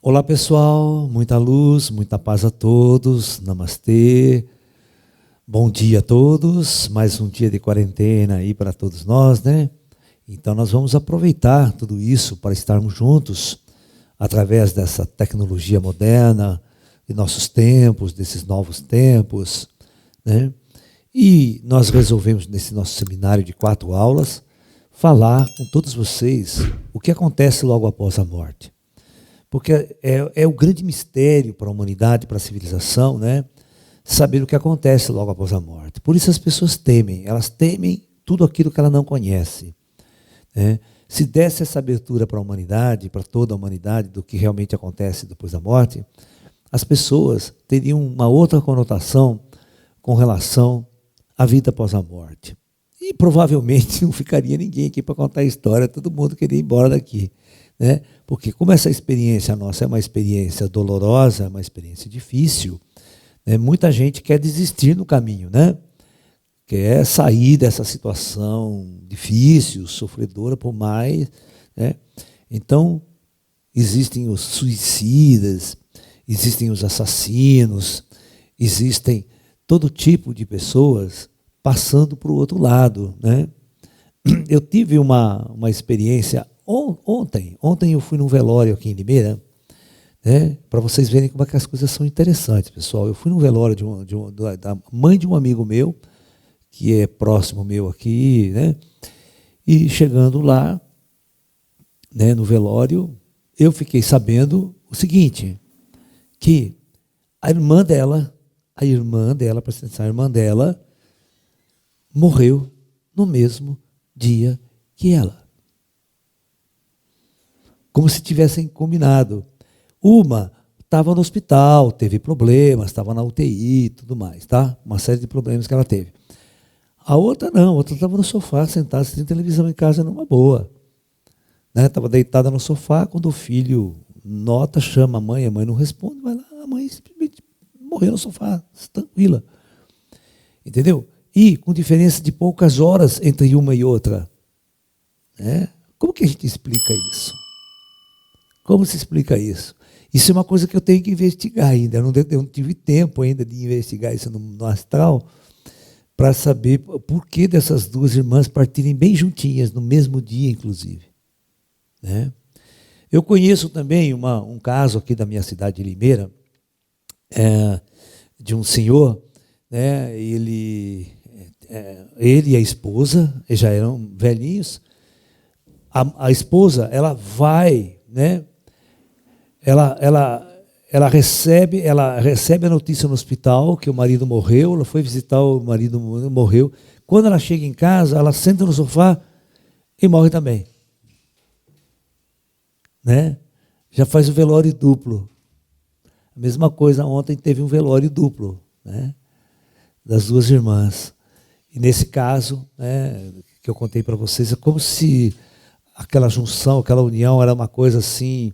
Olá pessoal, muita luz, muita paz a todos, namastê, bom dia a todos, mais um dia de quarentena aí para todos nós, né? Então nós vamos aproveitar tudo isso para estarmos juntos através dessa tecnologia moderna, de nossos tempos, desses novos tempos, né? E nós resolvemos nesse nosso seminário de 4 aulas falar com todos vocês o que acontece logo após a morte. Porque é o grande mistério para a humanidade, para a civilização, né? Saber o que acontece logo após a morte. Por isso as pessoas temem, elas temem tudo aquilo que ela não conhece, né? Se desse essa abertura para a humanidade, para toda a humanidade, do que realmente acontece depois da morte, as pessoas teriam uma outra conotação com relação à vida após a morte. E provavelmente não ficaria ninguém aqui para contar a história, todo mundo queria ir embora daqui, né? Porque como essa experiência nossa é uma experiência dolorosa, é uma experiência difícil, né? Muita gente quer desistir no caminho, né? Quer sair dessa situação difícil, sofredora por mais, né? Então, existem os suicidas, existem os assassinos, existem todo tipo de pessoas passando para o outro lado, né? Eu tive uma experiência ontem eu fui num velório aqui em Limeira, né, para vocês verem como é que as coisas são interessantes, pessoal. Eu fui num velório da mãe de um amigo meu, que é próximo meu aqui, né, e chegando lá, né, no velório, eu fiquei sabendo o seguinte, que a irmã dela, presta atenção, a irmã dela morreu no mesmo dia que ela. Como se tivessem combinado. Uma estava no hospital, teve problemas, estava na UTI e tudo mais, tá? Uma série de problemas que ela teve. A outra não, a outra estava no sofá, sentada, assistindo televisão em casa numa boa. Estava deitada no sofá, quando o filho nota, chama a mãe não responde, vai lá, a mãe simplesmente morreu no sofá, tranquila. Entendeu? E com diferença de poucas horas entre uma e outra. Né? Como que a gente explica isso? Como se explica isso? Isso é uma coisa que eu tenho que investigar ainda. Eu não tive tempo ainda de investigar isso no astral para saber por que dessas duas irmãs partirem bem juntinhas, no mesmo dia, inclusive. Né? Eu conheço também um caso aqui da minha cidade de Limeira, de um senhor, né, ele e a esposa, eles já eram velhinhos, a esposa, ela vai, né, ela recebe a notícia no hospital que o marido morreu, ela foi visitar o marido, morreu. Quando ela chega em casa, ela senta no sofá e morre também. Né? Já faz o velório duplo. A mesma coisa, ontem teve um velório duplo, né, das duas irmãs. E nesse caso, né, que eu contei para vocês, é como se aquela junção, aquela união era uma coisa assim,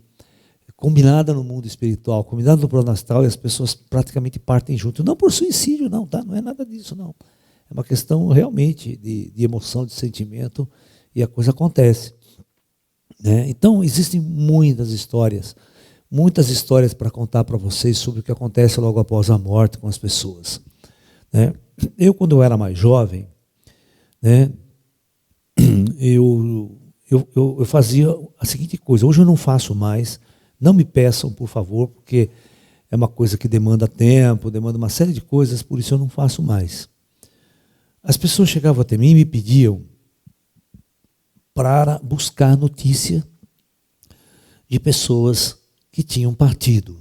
combinada no mundo espiritual, combinada no plano astral, e as pessoas praticamente partem junto. Não por suicídio, não, tá? Não é nada disso, não. É uma questão realmente de emoção, de sentimento, e a coisa acontece. Né? Então, existem muitas histórias para contar para vocês sobre o que acontece logo após a morte com as pessoas. Né? Eu, quando eu era mais jovem, né, eu fazia a seguinte coisa, hoje eu não faço mais. Não me peçam, por favor, porque é uma coisa que demanda tempo, demanda uma série de coisas, por isso eu não faço mais. As pessoas chegavam até mim e me pediam para buscar notícia de pessoas que tinham partido,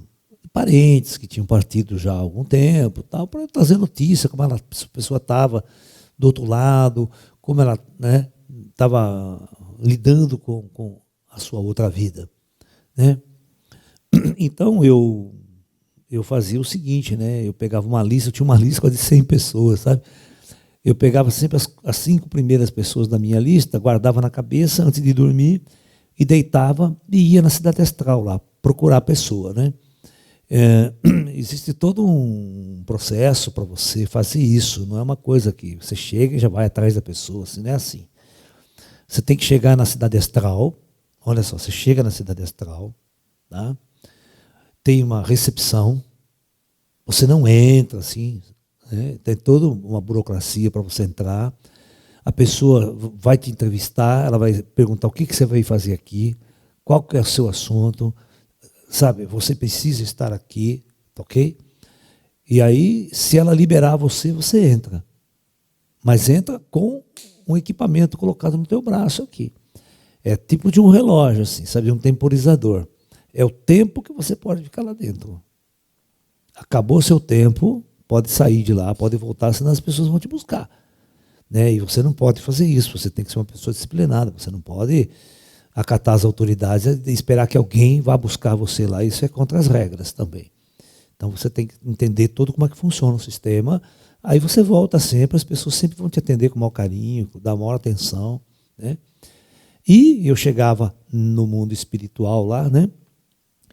parentes que tinham partido já há algum tempo, tal, para trazer notícia, como a pessoa estava do outro lado, como ela, né, estava lidando com a sua outra vida. Né? Então, eu fazia o seguinte, né? Eu pegava uma lista, eu tinha uma lista quase de 100 pessoas, sabe? Eu pegava sempre as 5 primeiras pessoas da minha lista, guardava na cabeça antes de dormir e deitava e ia na cidade astral lá, procurar a pessoa, né? Existe todo um processo para você fazer isso, não é uma coisa que você chega e já vai atrás da pessoa, assim, não é assim. Você tem que chegar na cidade astral, olha só, você chega na cidade astral, tá? tem uma recepção, você não entra assim, né? Tem toda uma burocracia para você entrar. A pessoa vai te entrevistar, ela vai perguntar o que você veio fazer aqui, qual que é o seu assunto, sabe? Você precisa estar aqui, ok? E aí, se ela liberar você, você entra. Mas entra com um equipamento colocado no teu braço aqui. É tipo de um relógio, assim, sabe? Um temporizador. É o tempo que você pode ficar lá dentro. Acabou seu tempo, pode sair de lá, pode voltar, senão as pessoas vão te buscar. Né? E você não pode fazer isso, você tem que ser uma pessoa disciplinada, você não pode acatar as autoridades e esperar que alguém vá buscar você lá, isso é contra as regras também. Então você tem que entender todo como é que funciona o sistema, aí você volta sempre, as pessoas sempre vão te atender com maior carinho, dar maior atenção. Né? E eu chegava no mundo espiritual lá, né?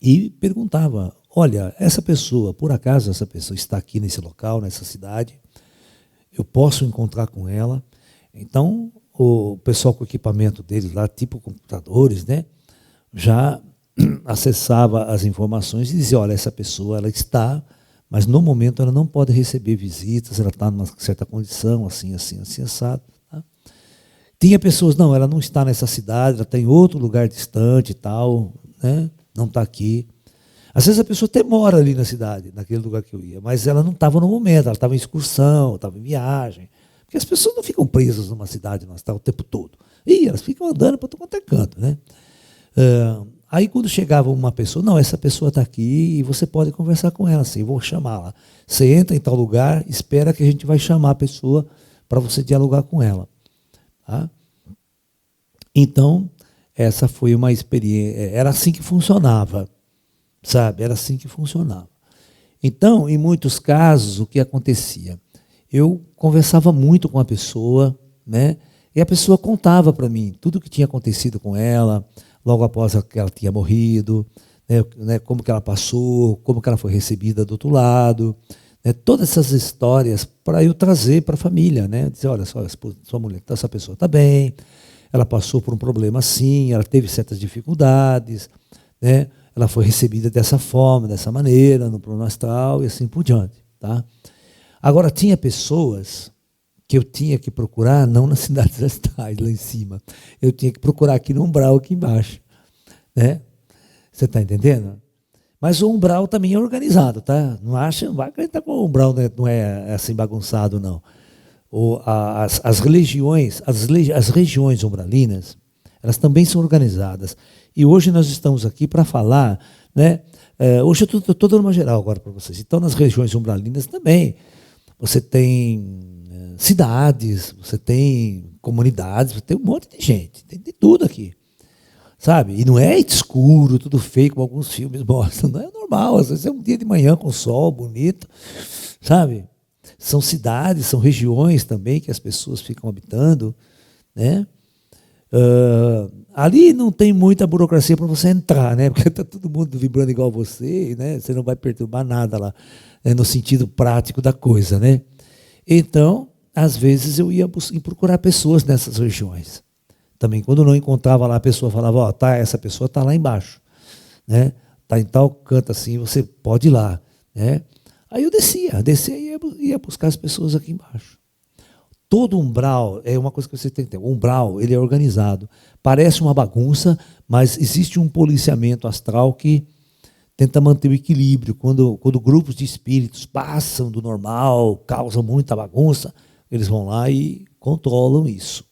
E perguntava, olha, essa pessoa, por acaso essa pessoa está aqui nesse local, nessa cidade, eu posso encontrar com ela? Então, o pessoal com o equipamento deles lá, tipo computadores, né, já acessava as informações e dizia, olha, essa pessoa ela está, mas no momento ela não pode receber visitas, ela está numa certa condição, assim, assim, assim, assado. Tá? Tinha pessoas, não, ela não está nessa cidade, ela está em outro lugar distante e tal, né, não está aqui. Às vezes a pessoa até mora ali na cidade, naquele lugar que eu ia, mas ela não estava no momento, ela estava em excursão, estava em viagem. Porque as pessoas não ficam presas numa cidade o tempo todo. E elas ficam andando para todo quanto é canto. Né? Aí quando chegava uma pessoa, não, essa pessoa está aqui e você pode conversar com ela, assim, vou chamá-la. Você entra em tal lugar, espera que a gente vai chamar a pessoa para você dialogar com ela. Tá? Então, essa foi uma experiência, era assim que funcionava. Sabe, era assim que funcionava. Então, em muitos casos, o que acontecia? Eu conversava muito com a pessoa, né? E a pessoa contava para mim tudo o que tinha acontecido com ela, logo após que ela tinha morrido, né? Como que ela passou, como que ela foi recebida do outro lado, né? Todas essas histórias para eu trazer para a família, né? Dizer, olha, sua mulher, essa pessoa está bem, ela passou por um problema assim, ela teve certas dificuldades, né? Ela foi recebida dessa forma, dessa maneira, no plano astral e assim por diante. Tá? Agora, tinha pessoas que eu tinha que procurar, não nas cidades astrais, lá em cima. Eu tinha que procurar aqui no umbral, aqui embaixo. Né? Você está entendendo? Mas o umbral também é organizado, tá? Não vai acreditar que o umbral não é assim bagunçado, não. As religiões, as regiões umbralinas, elas também são organizadas. E hoje nós estamos aqui para falar, né? Hoje eu estou dando uma geral agora para vocês. Então, nas regiões umbralinas também, você tem cidades, você tem comunidades, você tem um monte de gente, tem de tudo aqui. Sabe? E não é escuro, tudo feio, como alguns filmes mostram. Não é normal, às vezes é um dia de manhã com sol bonito, sabe? São cidades, são regiões também que as pessoas ficam habitando, né? Ali não tem muita burocracia para você entrar, né? Porque está todo mundo vibrando igual você, né? Você não vai perturbar nada lá, né? No sentido prático da coisa, né? Então, às vezes eu ia procurar pessoas nessas regiões. Também, quando não encontrava lá, a pessoa falava, ó, tá, essa pessoa está lá embaixo, né? Está em tal canto assim, você pode ir lá, né? Aí eu descia e ia buscar as pessoas aqui embaixo. Todo umbral, é uma coisa que você tem que ter, o umbral, ele é organizado. Parece uma bagunça, mas existe um policiamento astral que tenta manter o equilíbrio. Quando grupos de espíritos passam do normal, causam muita bagunça, eles vão lá e controlam isso.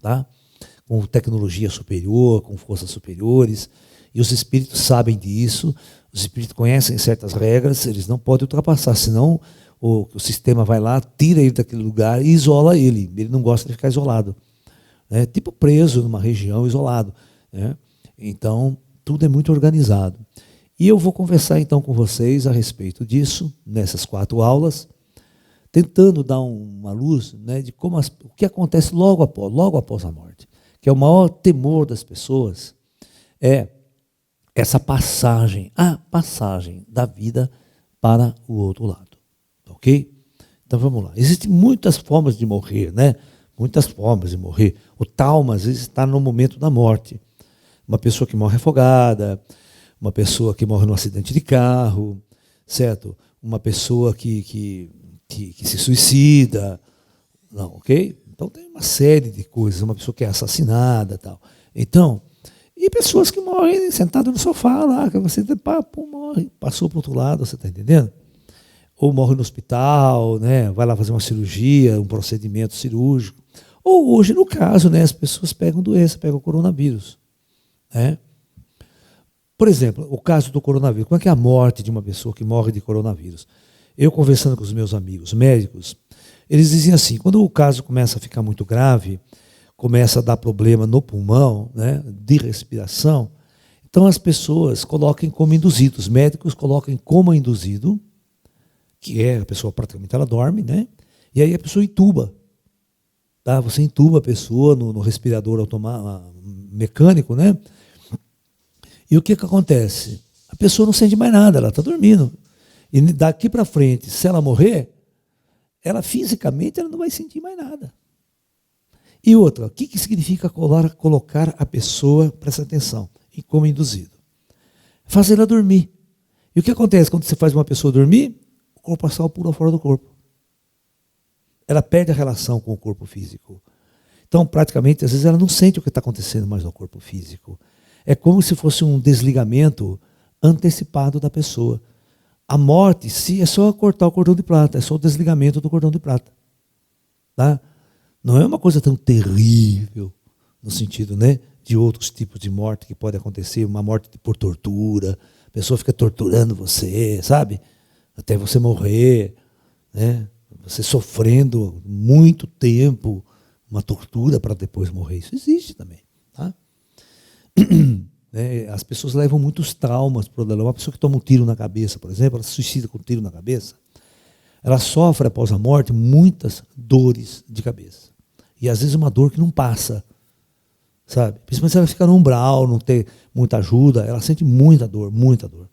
Tá? Com tecnologia superior, com forças superiores, e os espíritos sabem disso, os espíritos conhecem certas regras, eles não podem ultrapassar, senão o sistema vai lá, tira ele daquele lugar e isola ele. Ele não gosta de ficar isolado. Né? Tipo preso numa região, isolado. Né? Então, tudo é muito organizado. E eu vou conversar então com vocês a respeito disso, nessas 4 aulas, tentando dar uma luz, né, de como o que acontece logo após a morte. Que é o maior temor das pessoas, é essa passagem, a passagem da vida para o outro lado. Ok? Então vamos lá. Existem muitas formas de morrer, né? Muitas formas de morrer. O trauma, às vezes, está no momento da morte. Uma pessoa que morre afogada, uma pessoa que morre num acidente de carro, certo? Uma pessoa que se suicida, não, ok? Então tem uma série de coisas, uma pessoa que é assassinada, tal. Então, e pessoas que morrem sentadas no sofá lá, que você morre, passou para o outro lado, você está entendendo? Ou morre no hospital, né? Vai lá fazer uma cirurgia, um procedimento cirúrgico. Ou hoje, no caso, né, as pessoas pegam doença, pegam o coronavírus. Né? Por exemplo, o caso do coronavírus. Como é que é a morte de uma pessoa que morre de coronavírus? Eu conversando com os meus amigos médicos, eles diziam assim, quando o caso começa a ficar muito grave, começa a dar problema no pulmão, né, de respiração, então as pessoas colocam como induzido, os médicos colocam como induzido, que é a pessoa praticamente ela dorme, né, e aí a pessoa entuba. Tá? Você entuba a pessoa no respirador automático, mecânico, né? E o que acontece? A pessoa não sente mais nada, ela está dormindo. E daqui para frente, se ela morrer, ela fisicamente ela não vai sentir mais nada. E outra, o que significa colocar a pessoa, presta atenção, como induzido? Fazer ela dormir. E o que acontece quando você faz uma pessoa dormir? O corpo astral pula fora do corpo. Ela perde a relação com o corpo físico. Então, praticamente, às vezes ela não sente o que está acontecendo mais no corpo físico. É como se fosse um desligamento antecipado da pessoa. A morte, se é só cortar o cordão de prata, é só o desligamento do cordão de prata. Tá? Não é uma coisa tão terrível, no sentido, né, de outros tipos de morte que pode acontecer, uma morte por tortura, a pessoa fica torturando você, sabe? Até você morrer, né? Você sofrendo muito tempo uma tortura para depois morrer. Isso existe também. Tá? As pessoas levam muitos traumas para o dolor. Uma pessoa que toma um tiro na cabeça, por exemplo, ela se suicida com um tiro na cabeça, ela sofre após a morte muitas dores de cabeça. E às vezes uma dor que não passa, sabe? Principalmente se ela fica no umbral, não tem muita ajuda, ela sente muita dor, muita dor.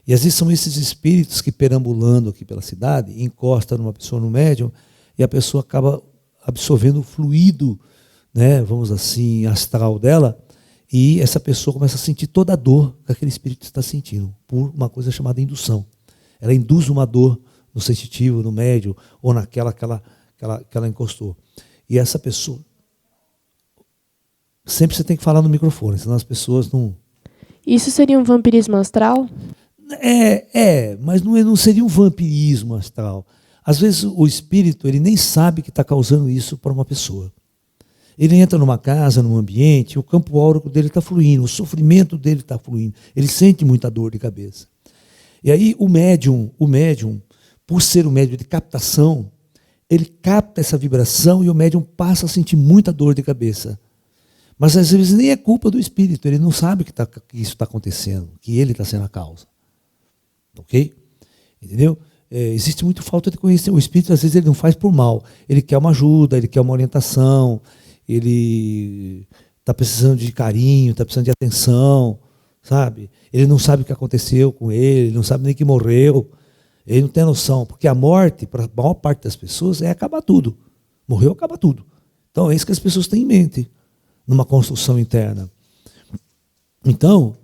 E às vezes são esses espíritos que perambulando aqui pela cidade, encosta numa pessoa, no médium, e a pessoa acaba absorvendo o fluido, né, vamos assim, astral dela, e essa pessoa começa a sentir toda a dor que aquele espírito está sentindo, por uma coisa chamada indução. Ela induz uma dor no sensitivo, no médium, ou naquela que ela encostou. E essa pessoa... Sempre você tem que falar no microfone, senão as pessoas não... Isso seria um vampirismo astral? Mas não seria um vampirismo astral. Às vezes o espírito ele nem sabe que está causando isso para uma pessoa. Ele entra numa casa, num ambiente, o campo áurico dele está fluindo, o sofrimento dele está fluindo, ele sente muita dor de cabeça. E aí o médium, por ser um médium de captação, ele capta essa vibração e o médium passa a sentir muita dor de cabeça. Mas às vezes nem é culpa do espírito, ele não sabe que isso está acontecendo, que ele está sendo a causa. Ok? Entendeu? Existe muita falta de conhecimento. O espírito, às vezes, ele não faz por mal. Ele quer uma ajuda, ele quer uma orientação, ele está precisando de carinho, está precisando de atenção, sabe? Ele não sabe o que aconteceu com ele não sabe nem que morreu. Ele não tem noção, porque a morte, para a maior parte das pessoas, é acabar tudo. Morreu, acaba tudo. Então, é isso que as pessoas têm em mente, numa construção interna. Então,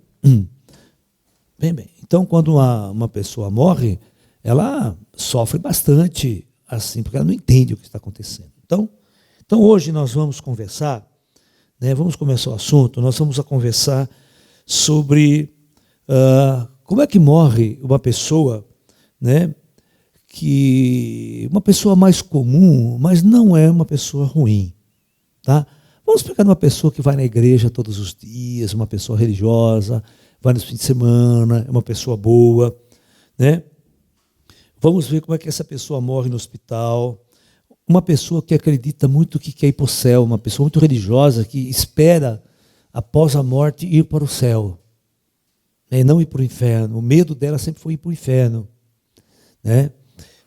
então, quando uma pessoa morre, ela sofre bastante, assim, porque ela não entende o que está acontecendo. Então hoje nós vamos conversar, né, vamos começar o assunto, nós vamos conversar sobre como é que morre uma pessoa, né, uma pessoa mais comum, mas não é uma pessoa ruim. Tá? Vamos pegar uma pessoa que vai na igreja todos os dias, uma pessoa religiosa, vai nos fins de semana, é uma pessoa boa, né? Vamos ver como é que essa pessoa morre no hospital. Uma pessoa que acredita muito que quer ir para o céu, uma pessoa muito religiosa que espera, após a morte, ir para o céu. E não ir para o inferno. O medo dela sempre foi ir para o inferno. Né?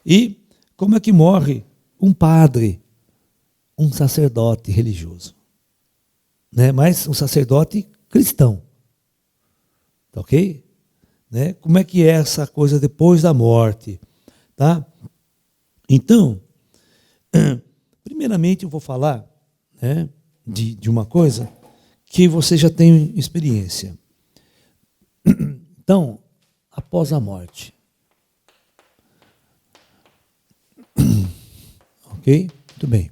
E como é que morre um padre, um sacerdote religioso? Né? Mas um sacerdote cristão. Tá ok? Né? Como é que é essa coisa depois da morte? Tá? Então, primeiramente eu vou falar, né, de uma coisa que você já tem experiência. Então, após a morte. Ok? Muito bem.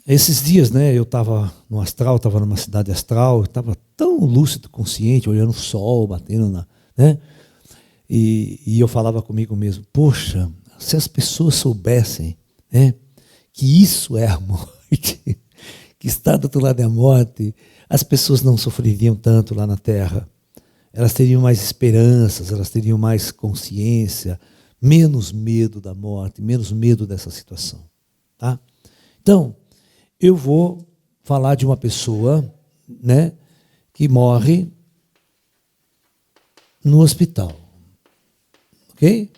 Esses dias, né, eu estava no astral, estava numa cidade astral, estava tão lúcido, consciente, olhando o sol, batendo na... Né, e eu falava comigo mesmo, poxa, se as pessoas soubessem, né, que isso é a morte, que está do outro lado da morte, as pessoas não sofreriam tanto lá na Terra. Elas teriam mais esperanças, elas teriam mais consciência, menos medo da morte, menos medo dessa situação. Tá? Então, eu vou falar de uma pessoa, né, que morre no hospital. Ok?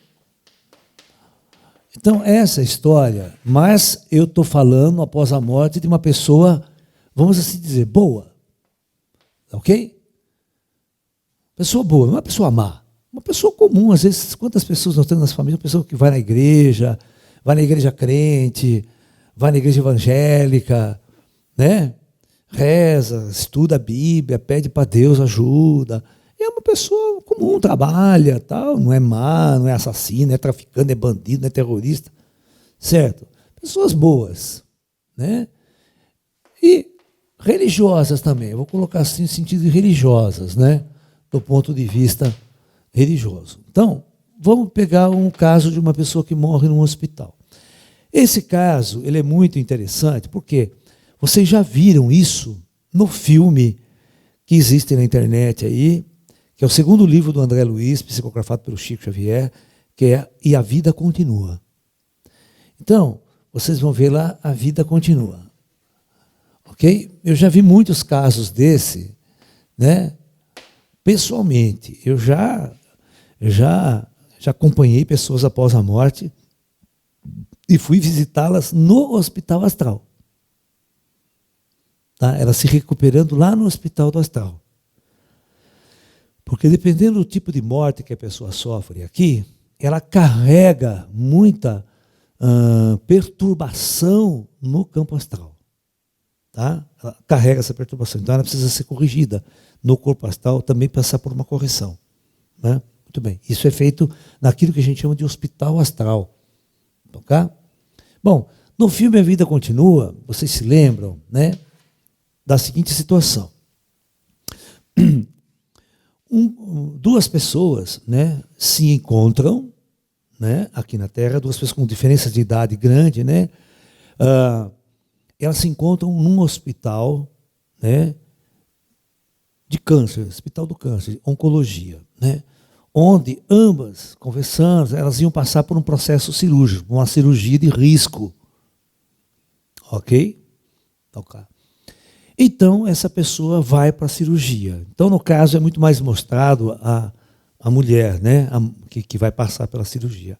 Então, essa é a história, mas eu estou falando, após a morte, de uma pessoa, vamos assim dizer, boa. Ok? Pessoa boa, não é uma pessoa má. Uma pessoa comum, às vezes, quantas pessoas nós temos nas famílias? Uma pessoa que vai na igreja crente, vai na igreja evangélica, né? Reza, estuda a Bíblia, pede para Deus ajuda. É uma pessoa comum, trabalha, tal, não é má, não é assassino, não é traficante, não é bandido, não é terrorista. Certo? Pessoas boas, né? E religiosas também, eu vou colocar assim no sentido de religiosas, né? Do ponto de vista religioso. Então, vamos pegar um caso de uma pessoa que morre num hospital. Esse caso, ele é muito interessante, porque vocês já viram isso no filme que existe na internet aí, que é o segundo livro do André Luiz, psicografado pelo Chico Xavier, que é E a Vida Continua. Então, vocês vão ver lá, a vida continua. Ok? Eu já vi muitos casos desse, né? Pessoalmente, eu já acompanhei pessoas após a morte e fui visitá-las no hospital astral. Tá? Elas se recuperando lá no hospital do astral. Porque dependendo do tipo de morte que a pessoa sofre aqui, ela carrega muita perturbação no campo astral. Tá? Ela carrega essa perturbação, então ela precisa ser corrigida no corpo astral, também passar por uma correção. Né? Muito bem, isso é feito naquilo que a gente chama de hospital astral. Ok? Bom, no filme A Vida Continua, vocês se lembram, né, da seguinte situação. Duas pessoas, né, se encontram, né, aqui na Terra, duas pessoas com diferença de idade grande, né, elas se encontram num hospital, né, de câncer, hospital do câncer, de oncologia, né, onde ambas, conversando, elas iam passar por um processo cirúrgico, uma cirurgia de risco. Ok? Ok. Então, essa pessoa vai para a cirurgia. Então, no caso, é muito mais mostrado a mulher, né, que vai passar pela cirurgia.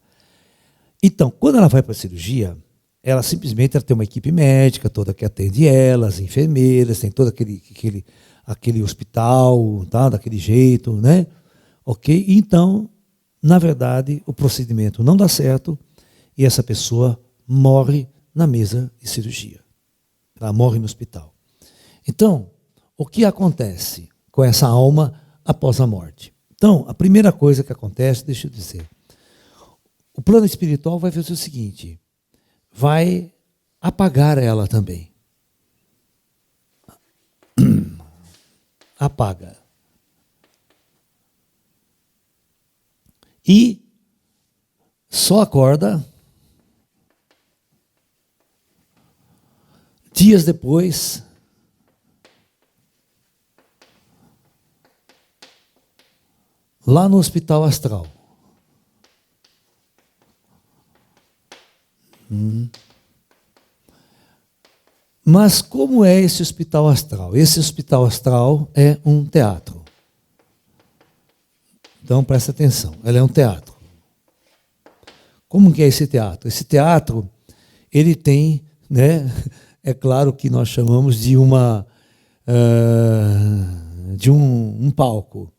Então, quando ela vai para a cirurgia, ela simplesmente tem uma equipe médica toda que atende ela, as enfermeiras, tem todo aquele hospital, tá, daquele jeito, né? Ok? Então, na verdade, o procedimento não dá certo e essa pessoa morre na mesa de cirurgia. Ela morre no hospital. Então, o que acontece com essa alma após a morte? Então, a primeira coisa que acontece, deixa eu dizer, o plano espiritual vai fazer o seguinte, vai apagar ela também. Apaga. E só acorda dias depois lá no hospital astral. Mas como é esse hospital astral? Esse hospital astral é um teatro. Então presta atenção, ela é um teatro. Como que é esse teatro? Esse teatro, ele tem, né, é claro que nós chamamos de um palco,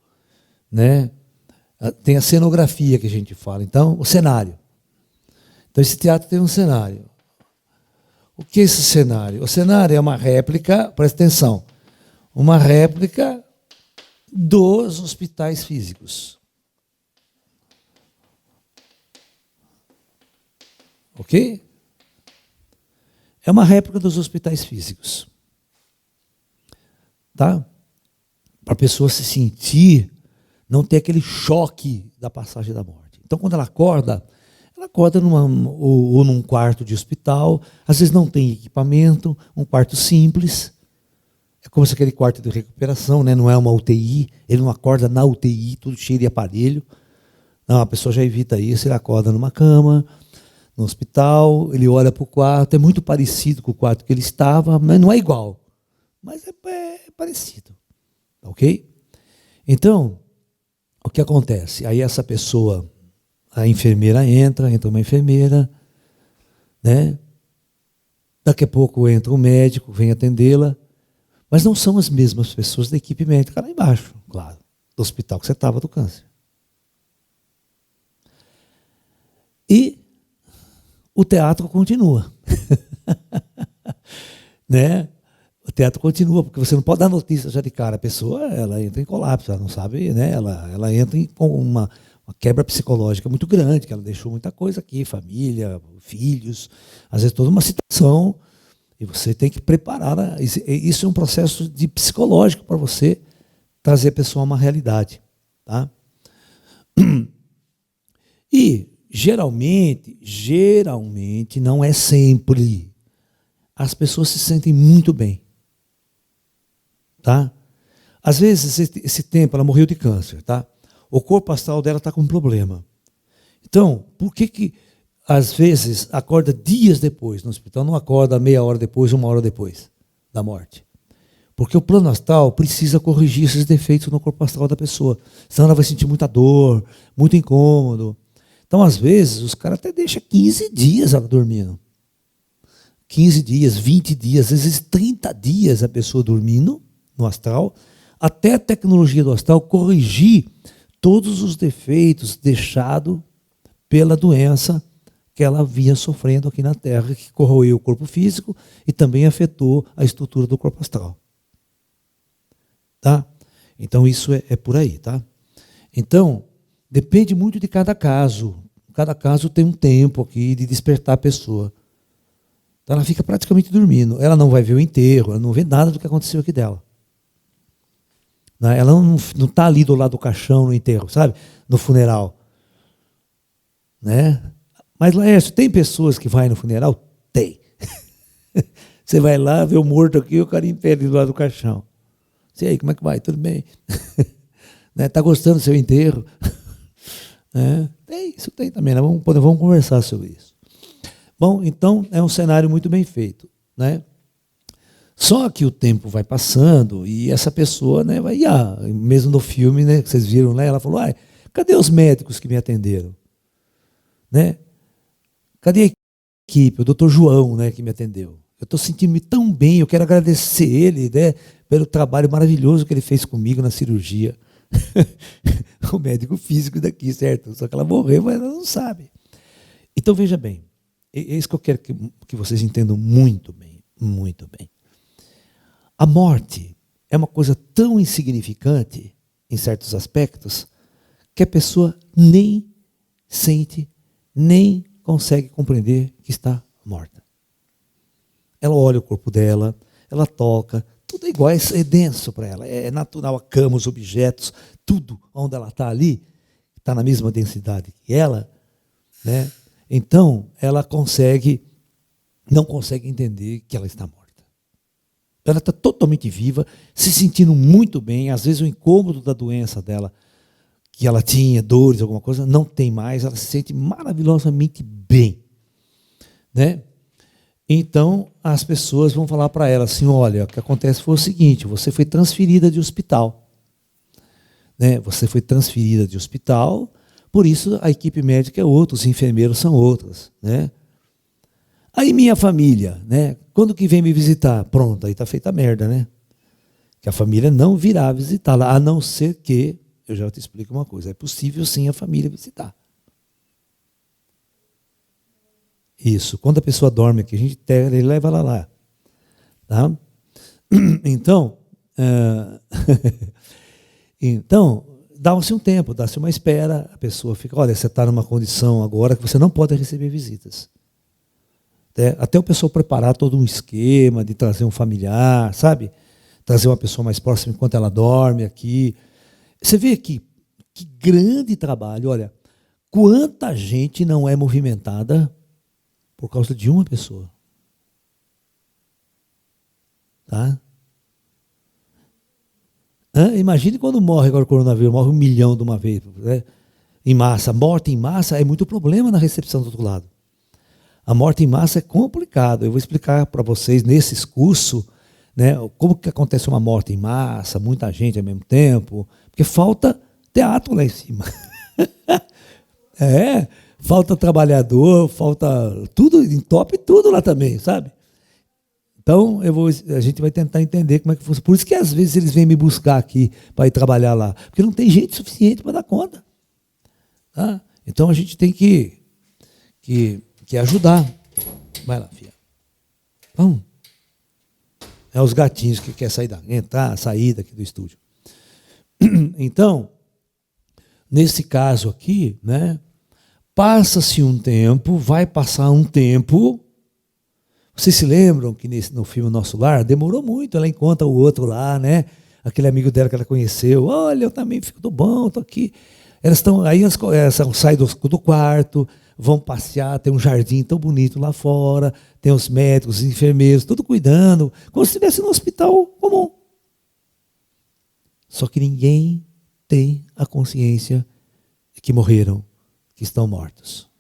né? Tem a cenografia que a gente fala, então o cenário. Então esse teatro tem um cenário. O que é esse cenário? O cenário é uma réplica, presta atenção, uma réplica dos hospitais físicos. Ok? É uma réplica dos hospitais físicos. Tá? Para a pessoa se sentir, não ter aquele choque da passagem da morte. Então, quando ela acorda ou num quarto de hospital, às vezes não tem equipamento, um quarto simples. É como se aquele quarto de recuperação, né? Não é uma UTI, ele não acorda na UTI, tudo cheio de aparelho. Não, a pessoa já evita isso, ele acorda numa cama, no hospital, ele olha para o quarto, é muito parecido com o quarto que ele estava, mas não é igual, mas é parecido, ok? Então, o que acontece? Aí essa pessoa, a enfermeira entra uma enfermeira, né? Daqui a pouco entra o médico, vem atendê-la, mas não são as mesmas pessoas da equipe médica lá embaixo, claro, do hospital que você estava do câncer. E o teatro continua. Né? O teatro continua, porque você não pode dar notícia já de cara. A pessoa, ela entra em colapso, ela não sabe, né? Ela entra com uma quebra psicológica muito grande, que ela deixou muita coisa aqui, família, filhos, às vezes toda uma situação, e você tem que preparar. Isso é um processo de psicológico para você trazer a pessoa a uma realidade. Tá? E geralmente, não é sempre, as pessoas se sentem muito bem. Tá? Às vezes, esse tempo, ela morreu de câncer, tá? O corpo astral dela está com um problema. Então, por que às vezes acorda dias depois no hospital, não acorda meia hora depois, uma hora depois da morte? Porque o plano astral precisa corrigir esses defeitos no corpo astral da pessoa. Senão ela vai sentir muita dor, muito incômodo. Então, às vezes, os caras até deixam 15 dias ela dormindo. 15 dias, 20 dias, às vezes 30 dias a pessoa dormindo no astral, até a tecnologia do astral corrigir todos os defeitos deixados pela doença que ela vinha sofrendo aqui na Terra, que corroeu o corpo físico e também afetou a estrutura do corpo astral. Tá? Então, isso é por aí. Tá? Então, depende muito de cada caso. Cada caso tem um tempo aqui de despertar a pessoa. Então ela fica praticamente dormindo. Ela não vai ver o enterro, ela não vê nada do que aconteceu aqui dela. Ela não está ali do lado do caixão no enterro, sabe? No funeral. Né? Mas, Laércio, tem pessoas que vão no funeral? Tem. Você vai lá, vê o morto aqui, o cara em pé do lado do caixão. E aí, como é que vai? Tudo bem? Está gostando do seu enterro? Tem, isso tem também, né? Vamos conversar sobre isso. Bom, então é um cenário muito bem feito, né? Só que o tempo vai passando e essa pessoa, né, mesmo no filme, né, que vocês viram lá, ela falou: cadê os médicos que me atenderam? Né? Cadê a equipe, o doutor João, né, que me atendeu? Eu estou sentindo-me tão bem, eu quero agradecer ele, né, pelo trabalho maravilhoso que ele fez comigo na cirurgia. O médico físico daqui, certo? Só que ela morreu, mas ela não sabe. Então, veja bem, é isso que eu quero que vocês entendam muito bem, muito bem. A morte é uma coisa tão insignificante, em certos aspectos, que a pessoa nem sente, nem consegue compreender que está morta. Ela olha o corpo dela, ela toca, tudo é igual, é denso para ela, é natural, a cama, os objetos, tudo onde ela está ali, está na mesma densidade que ela, né? Então, ela não consegue entender que ela está morta. Ela está totalmente viva, se sentindo muito bem, às vezes o incômodo da doença dela, que ela tinha, dores, alguma coisa, não tem mais, ela se sente maravilhosamente bem. Né? Então, as pessoas vão falar para ela assim: olha, o que acontece foi o seguinte, você foi transferida de hospital. Né? Você foi transferida de hospital, por isso a equipe médica é outra, os enfermeiros são outros. Né? Aí minha família, né? Quando que vem me visitar? Pronto, aí está feita a merda, né? Que a família não virá visitá-la, a não ser que, eu já te explico uma coisa, é possível sim a família visitar. Isso, quando a pessoa dorme aqui, a gente leva ela lá. Tá? Então, Então, dá-se um tempo, dá-se uma espera, a pessoa fica, olha, você está numa condição agora que você não pode receber visitas. Até o pessoal preparar todo um esquema de trazer um familiar, sabe? Trazer uma pessoa mais próxima enquanto ela dorme aqui. Você vê aqui, que grande trabalho, olha, quanta gente não é movimentada por causa de uma pessoa. Tá? Imagine quando morre agora o coronavírus, morre 1 milhão de uma vez, né? Em massa. Morte em massa é muito problema na recepção do outro lado. A morte em massa é complicado. Eu vou explicar para vocês nesses cursos, né, como que acontece uma morte em massa, muita gente ao mesmo tempo, porque falta teatro lá em cima. Falta trabalhador, falta tudo, entope tudo lá também, sabe? Então, a gente vai tentar entender como é que funciona. Por isso que às vezes eles vêm me buscar aqui para ir trabalhar lá, porque não tem gente suficiente para dar conta. Tá? Então a gente tem que ajudar. Vai lá, filha. Vamos. É os gatinhos que querem sair daqui do estúdio. Então, nesse caso aqui, né, passa-se um tempo, vai passar um tempo. Vocês se lembram que no filme Nosso Lar, demorou muito, ela encontra o outro lá, né? Aquele amigo dela que ela conheceu. Olha, eu também fico bom, estou aqui. Elas saem do quarto, vão passear, tem um jardim tão bonito lá fora, tem os médicos, os enfermeiros, tudo cuidando, como se estivesse no hospital comum. Só que ninguém tem a consciência de que morreram, que estão mortos.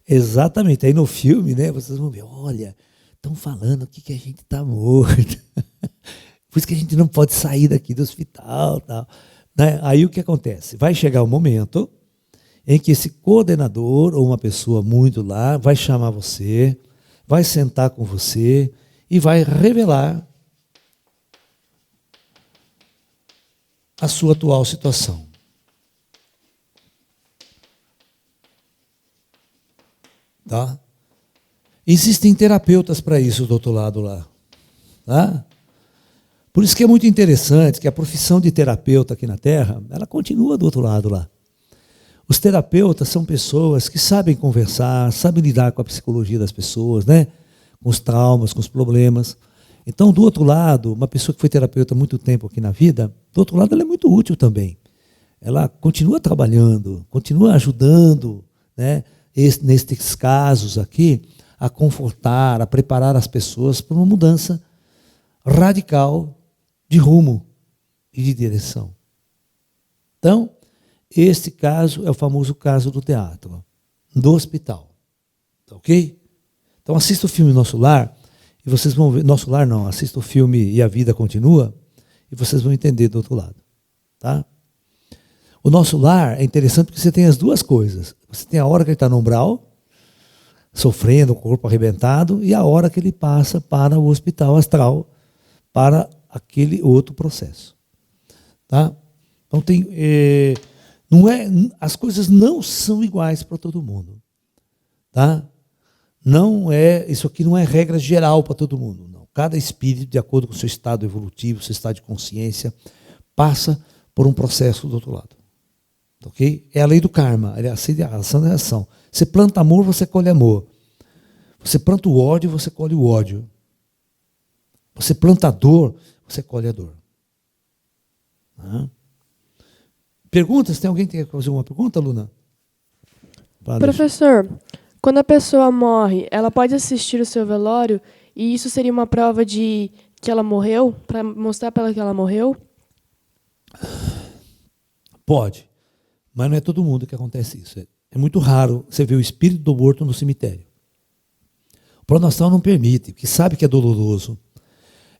Exatamente. Aí no filme, né, vocês vão ver, olha, estão falando que a gente está morto. Por isso que a gente não pode sair daqui do hospital. Tal. Né? Aí o que acontece? Vai chegar um momento em que esse coordenador ou uma pessoa muito lá vai chamar você, vai sentar com você e vai revelar a sua atual situação. Tá? Existem terapeutas para isso do outro lado lá. Tá? Por isso que é muito interessante que a profissão de terapeuta aqui na Terra, ela continua do outro lado lá. Os terapeutas são pessoas que sabem conversar, sabem lidar com a psicologia das pessoas, né? Com os traumas, com os problemas. Então, do outro lado, uma pessoa que foi terapeuta há muito tempo aqui na vida, do outro lado ela é muito útil também. Ela continua trabalhando, continua ajudando, né? Nestes casos aqui, a confortar, a preparar as pessoas para uma mudança radical de rumo e de direção. Então, este caso é o famoso caso do teatro, do hospital. Tá ok? Então, assista o filme Nosso Lar, e vocês vão ver, Nosso Lar não, assista o filme E a Vida Continua, e vocês vão entender do outro lado. Tá? O Nosso Lar é interessante porque você tem as duas coisas. Você tem a hora que ele está no umbral, sofrendo, com o corpo arrebentado, e a hora que ele passa para o hospital astral, para aquele outro processo. Tá? Então, as coisas não são iguais para todo mundo. Tá? Isso aqui não é regra geral para todo mundo. Não. Cada espírito, de acordo com o seu estado evolutivo, seu estado de consciência, passa por um processo do outro lado. Okay? É a lei do karma, é a ação e a reação. Você planta amor, você colhe amor. Você planta o ódio, você colhe o ódio. Você planta a dor, você colhe a dor. Perguntas? Tem alguém que quer fazer uma pergunta, Luna? Professor, quando a pessoa morre, ela pode assistir o seu velório e isso seria uma prova de que ela morreu? Para mostrar para ela que ela morreu? Pode. Mas não é todo mundo que acontece isso. É muito raro você ver o espírito do morto no cemitério. O plano astral não permite, porque sabe que é doloroso.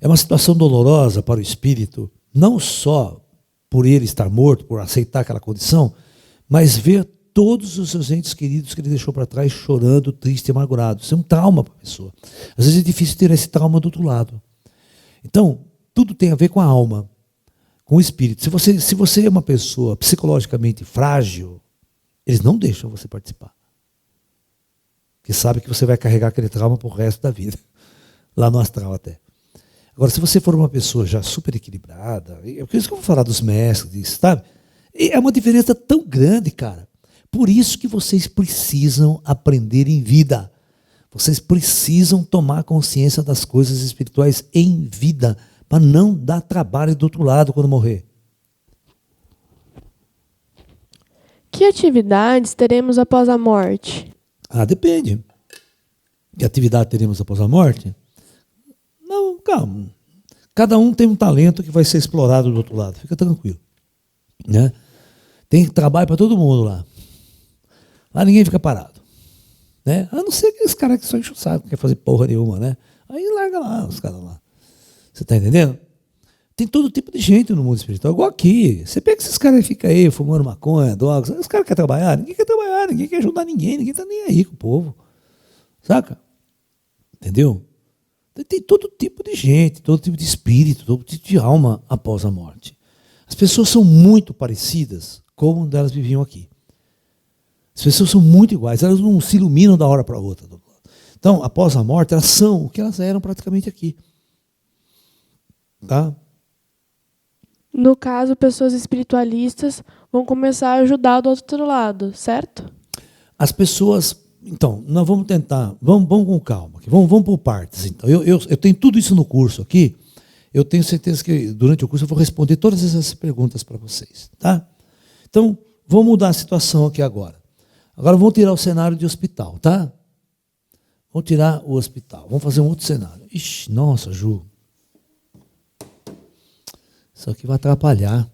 É uma situação dolorosa para o espírito, não só por ele estar morto, por aceitar aquela condição, mas ver todos os seus entes queridos que ele deixou para trás chorando, triste e amargurado. Isso é um trauma para a pessoa. Às vezes é difícil ter esse trauma do outro lado. Então, tudo tem a ver com a alma. Com o espírito. Se você é uma pessoa psicologicamente frágil, eles não deixam você participar. Porque sabe que você vai carregar aquele trauma para o resto da vida. Lá no astral até. Agora, se você for uma pessoa já super equilibrada, é por isso que eu vou falar dos mestres, sabe? É uma diferença tão grande, cara. Por isso que vocês precisam aprender em vida. Vocês precisam tomar consciência das coisas espirituais em vida, para não dar trabalho do outro lado quando morrer. Que atividades teremos após a morte? Depende. Que atividade teremos após a morte? Não, calma. Cada um tem um talento que vai ser explorado do outro lado. Fica tranquilo. Né? Tem trabalho para todo mundo lá. Lá ninguém fica parado. Né? A não ser aqueles caras que só enchem o saco, não quer fazer porra nenhuma, né? Aí larga lá os caras lá. Você está entendendo? Tem todo tipo de gente no mundo espiritual, igual aqui. Você pega esses caras e fica aí fumando maconha, drogas. Os caras querem trabalhar? Ninguém quer trabalhar, ninguém quer ajudar ninguém está nem aí com o povo. Saca? Entendeu? Tem todo tipo de gente, todo tipo de espírito, todo tipo de alma após a morte. As pessoas são muito parecidas com onde elas viviam aqui. As pessoas são muito iguais, elas não se iluminam da hora para a outra. Então, após a morte, elas são o que elas eram praticamente aqui. Tá? No caso, pessoas espiritualistas vão começar a ajudar do outro lado, certo? As pessoas... Então, nós vamos tentar... Vamos com calma. Aqui, vamos por partes. Então, eu tenho tudo isso no curso aqui. Eu tenho certeza que durante o curso eu vou responder todas essas perguntas para vocês. Tá? Então, vamos mudar a situação aqui agora. Agora vamos tirar o cenário de hospital, tá? Vamos tirar o hospital. Vamos fazer um outro cenário. Ixi, nossa, Ju. Isso aqui vai atrapalhar.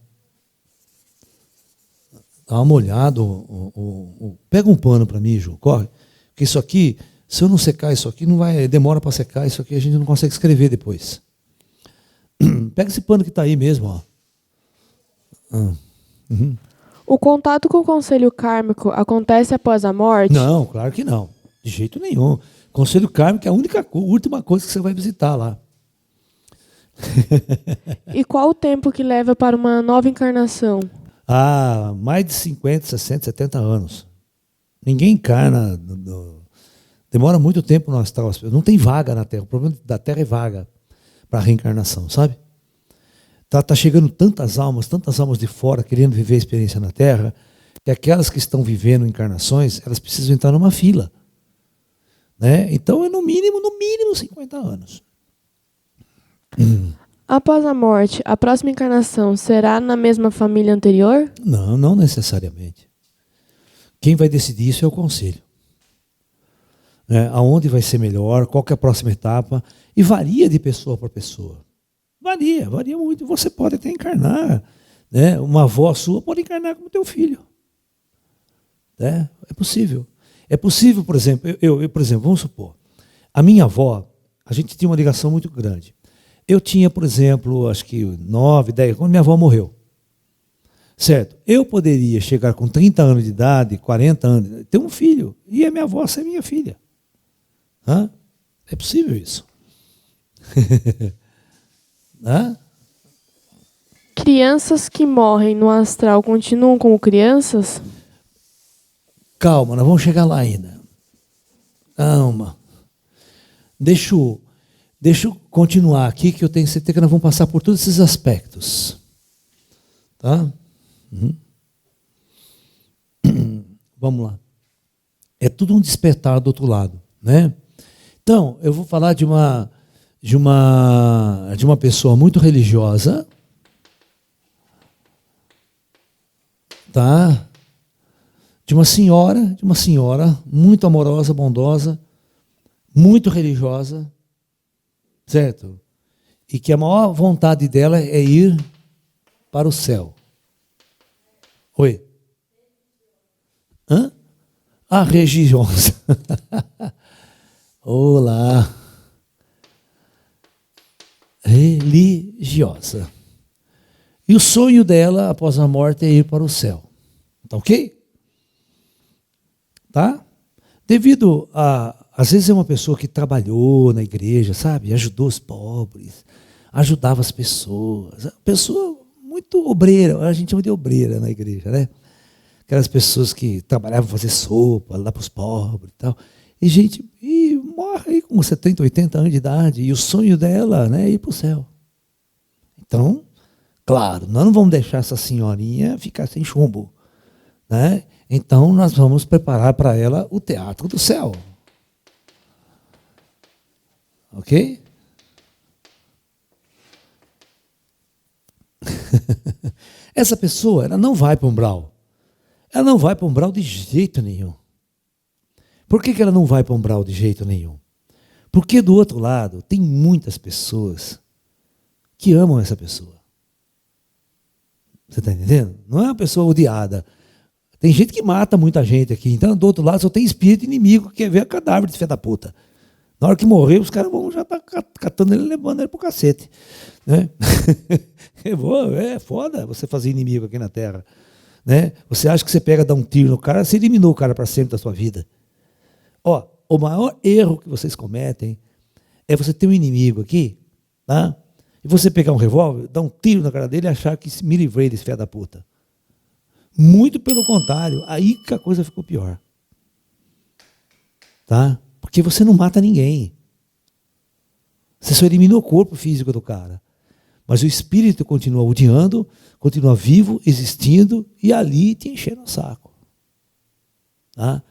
Dá uma olhada. Pega um pano para mim, Ju, corre. Porque isso aqui, se eu não secar isso aqui, não vai, demora para secar. Isso aqui a gente não consegue escrever depois. Pega esse pano que está aí mesmo, ó. Uhum. O contato com o conselho kármico acontece após a morte? Não, claro que não. De jeito nenhum. Conselho kármico é a última coisa que você vai visitar lá. E qual o tempo que leva para uma nova encarnação? Mais de 50, 60, 70 anos. Ninguém encarna. Demora muito tempo no astral. Não tem vaga na Terra. O problema da Terra é vaga para a reencarnação, sabe? Tá chegando tantas almas de fora querendo viver a experiência na Terra, que aquelas que estão vivendo encarnações, elas precisam entrar numa fila. Né? Então é no mínimo 50 anos. Após a morte, a próxima encarnação será na mesma família anterior? Não necessariamente. Quem vai decidir isso é o conselho. Aonde vai ser melhor, qual que é a próxima etapa, e varia de pessoa para pessoa. Varia muito. Você pode até encarnar, né? Uma avó sua pode encarnar como teu filho. Né? É possível. É possível, por exemplo, por exemplo, vamos supor, a minha avó, a gente tinha uma ligação muito grande. Eu tinha, por exemplo, acho que 9, 10, quando minha avó morreu. Certo? Eu poderia chegar com 30 anos de idade, 40 anos, ter um filho, e a minha avó ser minha filha. Hã? É possível isso. Hã? Crianças que morrem no astral continuam como crianças? Calma, nós vamos chegar lá ainda. Calma. Deixa eu continuar aqui, que eu tenho certeza que nós vamos passar por todos esses aspectos. Tá? Vamos lá. É tudo um despertar do outro lado, né? Então, eu vou falar de uma pessoa muito religiosa, tá? De uma senhora muito amorosa, bondosa, muito religiosa, certo? E que a maior vontade dela é ir para o céu. Oi? Hã? A religiosa. Olá. Religiosa. E o sonho dela, após a morte, é ir para o céu. Tá ok? Tá? Devido às vezes é uma pessoa que trabalhou na igreja, sabe? Ajudou os pobres, ajudava as pessoas. Pessoa muito obreira, a gente chama de obreira na igreja, né? Aquelas pessoas que trabalhavam fazer sopa, lá para os pobres e tal. E morre aí com 70, 80 anos de idade, e o sonho dela, né, é ir para o céu. Então, claro, nós não vamos deixar essa senhorinha ficar sem chumbo, né? Então, nós vamos preparar para ela o teatro do céu. Ok? Essa pessoa, ela não vai para o umbral. Ela não vai para o umbral de jeito nenhum. Por que ela não vai para o umbral de jeito nenhum? Porque do outro lado, tem muitas pessoas que amam essa pessoa. Você está entendendo? Não é uma pessoa odiada. Tem gente que mata muita gente aqui. Então, do outro lado, só tem espírito inimigo que quer ver a cadáver de filha da puta. Na hora que morrer, os caras vão já estar catando ele e levando ele pro cacete. Né? É foda você fazer inimigo aqui na Terra. Né? Você acha que você pega, dá um tiro no cara, você eliminou o cara para sempre da sua vida. Ó, o maior erro que vocês cometem é você ter um inimigo aqui, tá? E você pegar um revólver, dar um tiro na cara dele e achar que me livrei desse filho da puta. Muito pelo contrário, aí que a coisa ficou pior. Tá? Porque você não mata ninguém. Você só elimina o corpo físico do cara. Mas o espírito continua odiando, continua vivo, existindo, e ali te enchendo o saco. Tá?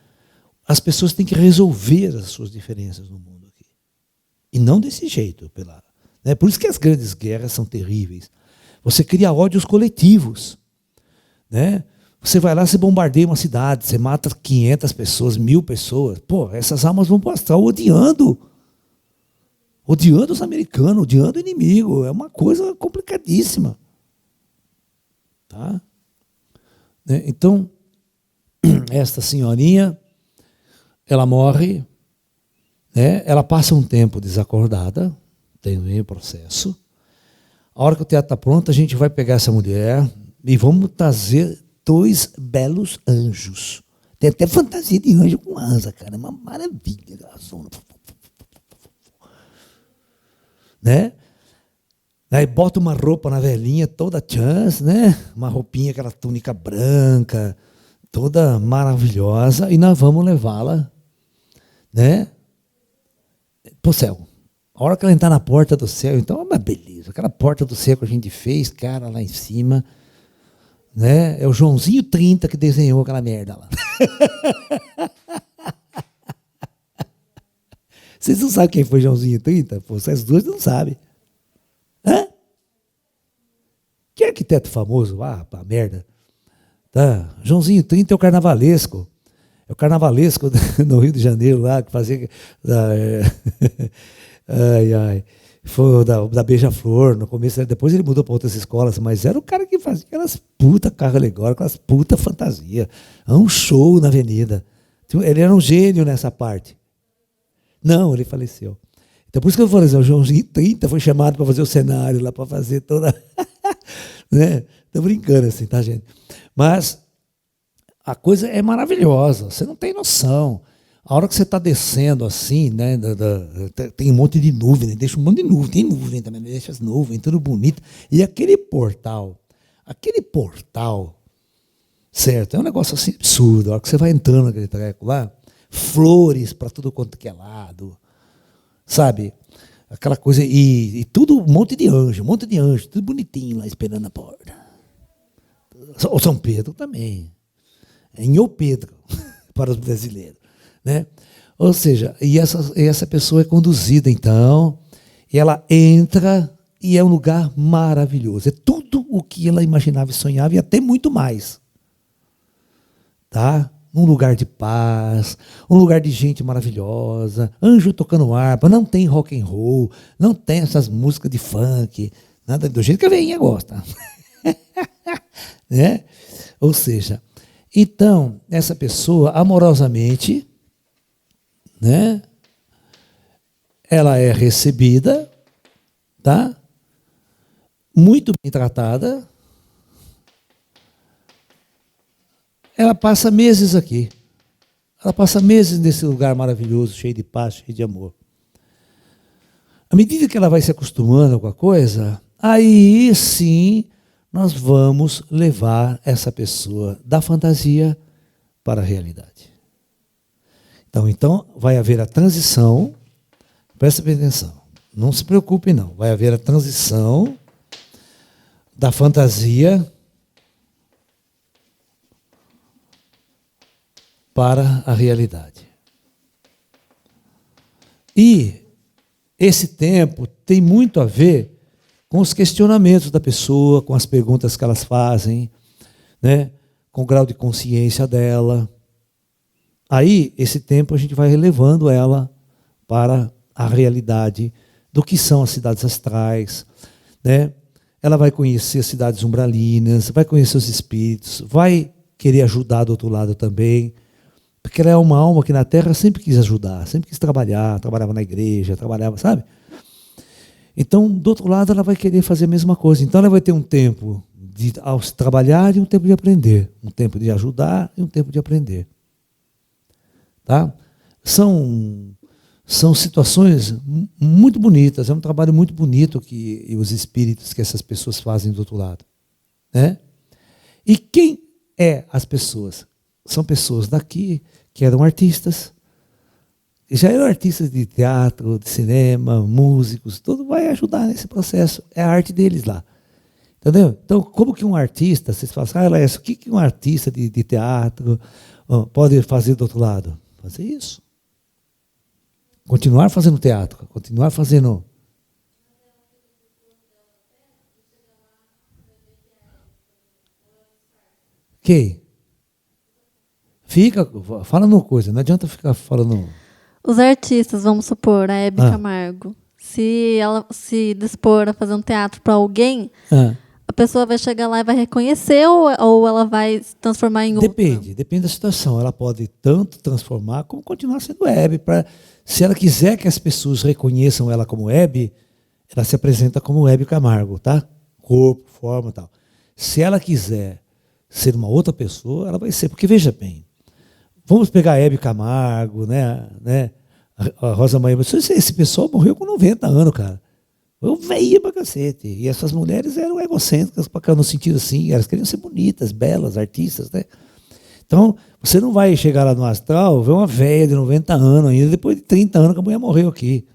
As pessoas têm que resolver as suas diferenças no mundo aqui. E não desse jeito. Né? Por isso que as grandes guerras são terríveis. Você cria ódios coletivos. Né? Você vai lá, você bombardeia uma cidade, você mata 500 pessoas, 1000 pessoas. Pô, essas almas vão para o astral odiando. Odiando os americanos, odiando o inimigo. É uma coisa complicadíssima. Tá? Né? Então, esta senhorinha, ela morre, né? Ela passa um tempo desacordada, tem um processo. A hora que o teatro está pronto, a gente vai pegar essa mulher e vamos trazer 2 belos anjos. Tem até fantasia de anjo com asa, cara. É uma maravilha aquela zona. Né? Aí bota uma roupa na velhinha, toda chance, né? Uma roupinha, aquela túnica branca, toda maravilhosa, e nós vamos levá-la, né, para o céu. A hora que ela entrar na porta do céu, então é uma beleza. Aquela porta do céu que a gente fez, cara, lá em cima, né? É o Joãozinho 30 que desenhou aquela merda lá. Vocês não sabem quem foi Joãozinho 30? Pô, vocês duas não sabem. Hã? Que arquiteto famoso? Ah, pá, merda. Tá. Joãozinho 30 é o carnavalesco. É o carnavalesco no Rio de Janeiro lá, que fazia. Ai, ai. Foi da Beija-Flor, no começo, depois ele mudou para outras escolas, mas era o cara que fazia aquelas puta carro alegórico, aquelas puta fantasia. É um show na avenida. Ele era um gênio nessa parte. Não, ele faleceu. Então, por isso que eu falei assim, o Joãozinho 30 foi chamado para fazer o cenário lá, para fazer toda... né? Estou brincando assim, tá, gente? Mas a coisa é maravilhosa, você não tem noção. A hora que você está descendo assim, né, tem um monte de nuvem, né? Deixa um monte de nuvem, tem nuvem também, deixa as nuvens, tudo bonito. E aquele portal, certo? É um negócio assim absurdo. A hora que você vai entrando naquele treco lá, flores para tudo quanto que é lado, sabe? Aquela coisa, e tudo, um monte de anjo, tudo bonitinho lá esperando a porta. O São Pedro também. Em O Pedro, para os brasileiros. Né? Ou seja, e essa pessoa é conduzida, então, e ela entra e é um lugar maravilhoso. É tudo o que ela imaginava e sonhava e até muito mais. Tá? Um lugar de paz, um lugar de gente maravilhosa, anjo tocando harpa, não tem rock and roll, não tem essas músicas de funk, nada do jeito que a velhinha gosta. Né? Ou seja, então, essa pessoa, amorosamente, né, ela é recebida, tá? Muito bem tratada. Ela passa meses aqui. Ela passa meses nesse lugar maravilhoso, cheio de paz, cheio de amor. À medida que ela vai se acostumando com a coisa, aí sim nós vamos levar essa pessoa da fantasia para a realidade. Então, vai haver a transição, presta bem atenção, não se preocupe não, vai haver a transição da fantasia para a realidade. E esse tempo tem muito a ver com os questionamentos da pessoa, com as perguntas que elas fazem, né? Com o grau de consciência dela. Aí, esse tempo, a gente vai relevando ela para a realidade do que são as cidades astrais, né? Ela vai conhecer as cidades umbralinas, vai conhecer os espíritos, vai querer ajudar do outro lado também, porque ela é uma alma que na Terra sempre quis ajudar, sempre quis trabalhar, trabalhava na igreja, trabalhava, sabe? Então, do outro lado, ela vai querer fazer a mesma coisa. Então, ela vai ter um tempo de trabalhar e um tempo de aprender. Um tempo de ajudar e um tempo de aprender. Tá? São situações muito bonitas. É um trabalho muito bonito que os espíritos, que essas pessoas fazem do outro lado. Né? E quem é as pessoas? São pessoas daqui que eram artistas. Já eram artistas de teatro, de cinema, músicos, tudo vai ajudar nesse processo. É a arte deles lá. Entendeu? Então, como que um artista, vocês falam assim, Laércio, o que um artista de teatro pode fazer do outro lado? Fazer isso. Continuar fazendo teatro, continuar fazendo... Ok? Fala uma coisa, não adianta ficar falando... Os artistas, vamos supor, a Hebe Camargo, se ela se dispor a fazer um teatro para alguém, a pessoa vai chegar lá e vai reconhecer ou ela vai se transformar em outra? Depende da situação. Ela pode tanto transformar como continuar sendo Hebe. Se ela quiser que as pessoas reconheçam ela como Hebe, ela se apresenta como Hebe Camargo, tá? Corpo, forma e tal. Se ela quiser ser uma outra pessoa, ela vai ser. Porque, veja bem, vamos pegar a Hebe Camargo, né? A Rosa Maria. Esse pessoal morreu com 90 anos, cara. Eu veia pra cacete. E essas mulheres eram egocêntricas, no sentido assim, elas queriam ser bonitas, belas, artistas, né? Então, você não vai chegar lá no astral, ver uma velha de 90 anos ainda, depois de 30 anos que a mulher morreu aqui.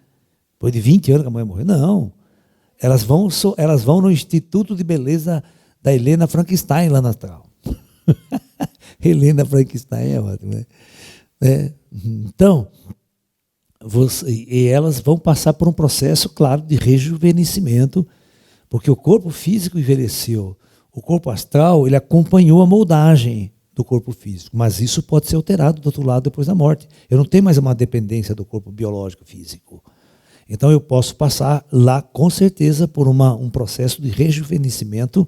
Depois de 20 anos que a mulher morreu. Não. Elas vão no Instituto de Beleza da Helena Frankenstein lá no astral. Helena Frankenstein é ótimo, né? Então, e elas vão passar por um processo, claro, de rejuvenescimento, porque o corpo físico envelheceu. O corpo astral, ele acompanhou a moldagem do corpo físico, mas isso pode ser alterado do outro lado depois da morte. Eu não tenho mais uma dependência do corpo biológico físico. Então eu posso passar lá, com certeza, por um processo de rejuvenescimento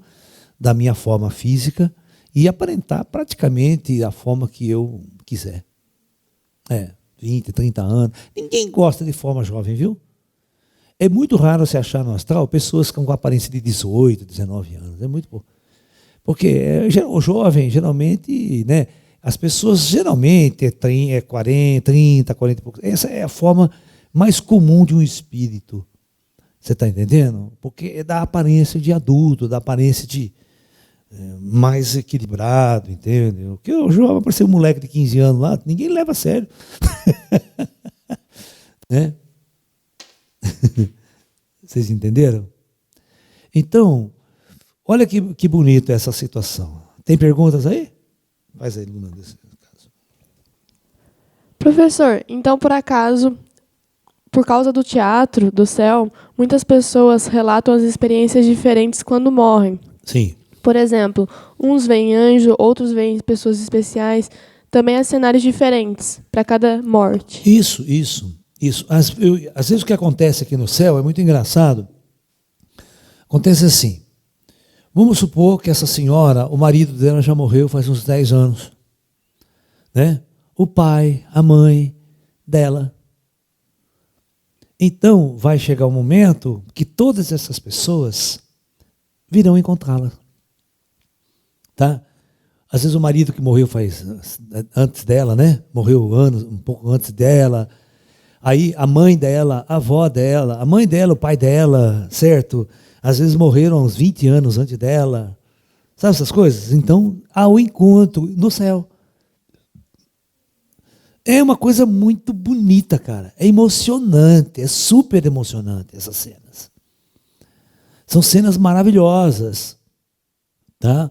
da minha forma física e aparentar praticamente a forma que eu quiser. 20, 30 anos. Ninguém gosta de forma jovem, viu? É muito raro você achar no astral pessoas com aparência de 18, 19 anos. É muito pouco. Porque o jovem, geralmente, né, as pessoas geralmente é 40, 30, 40 e poucos. Essa é a forma mais comum de um espírito. Você está entendendo? Porque é da aparência de adulto, da aparência de mais equilibrado, entende? Porque o jovem apareceu um moleque de 15 anos lá, ninguém leva a sério. Né? Vocês entenderam? Então, olha que bonito essa situação. Tem perguntas aí? Faz aí, Luna, desse caso. Professor, então por acaso, por causa do teatro, do céu, muitas pessoas relatam as experiências diferentes quando morrem. Sim. Por exemplo, uns veem anjo, outros veem pessoas especiais. Também há cenários diferentes para cada morte. Isso. Às vezes o que acontece aqui no céu é muito engraçado. Acontece assim. Vamos supor que essa senhora, o marido dela já morreu faz uns 10 anos. Né? O pai, a mãe dela. Então vai chegar um momento que todas essas pessoas virão encontrá-la. Tá? Às vezes o marido que morreu antes dela, né? Morreu um pouco antes dela. Aí a mãe dela, a avó dela, a mãe dela, o pai dela, certo? Às vezes morreram uns 20 anos antes dela. Sabe essas coisas? Então há o encontro no céu. É uma coisa muito bonita, cara. É emocionante, é super emocionante essas cenas. São cenas maravilhosas, tá?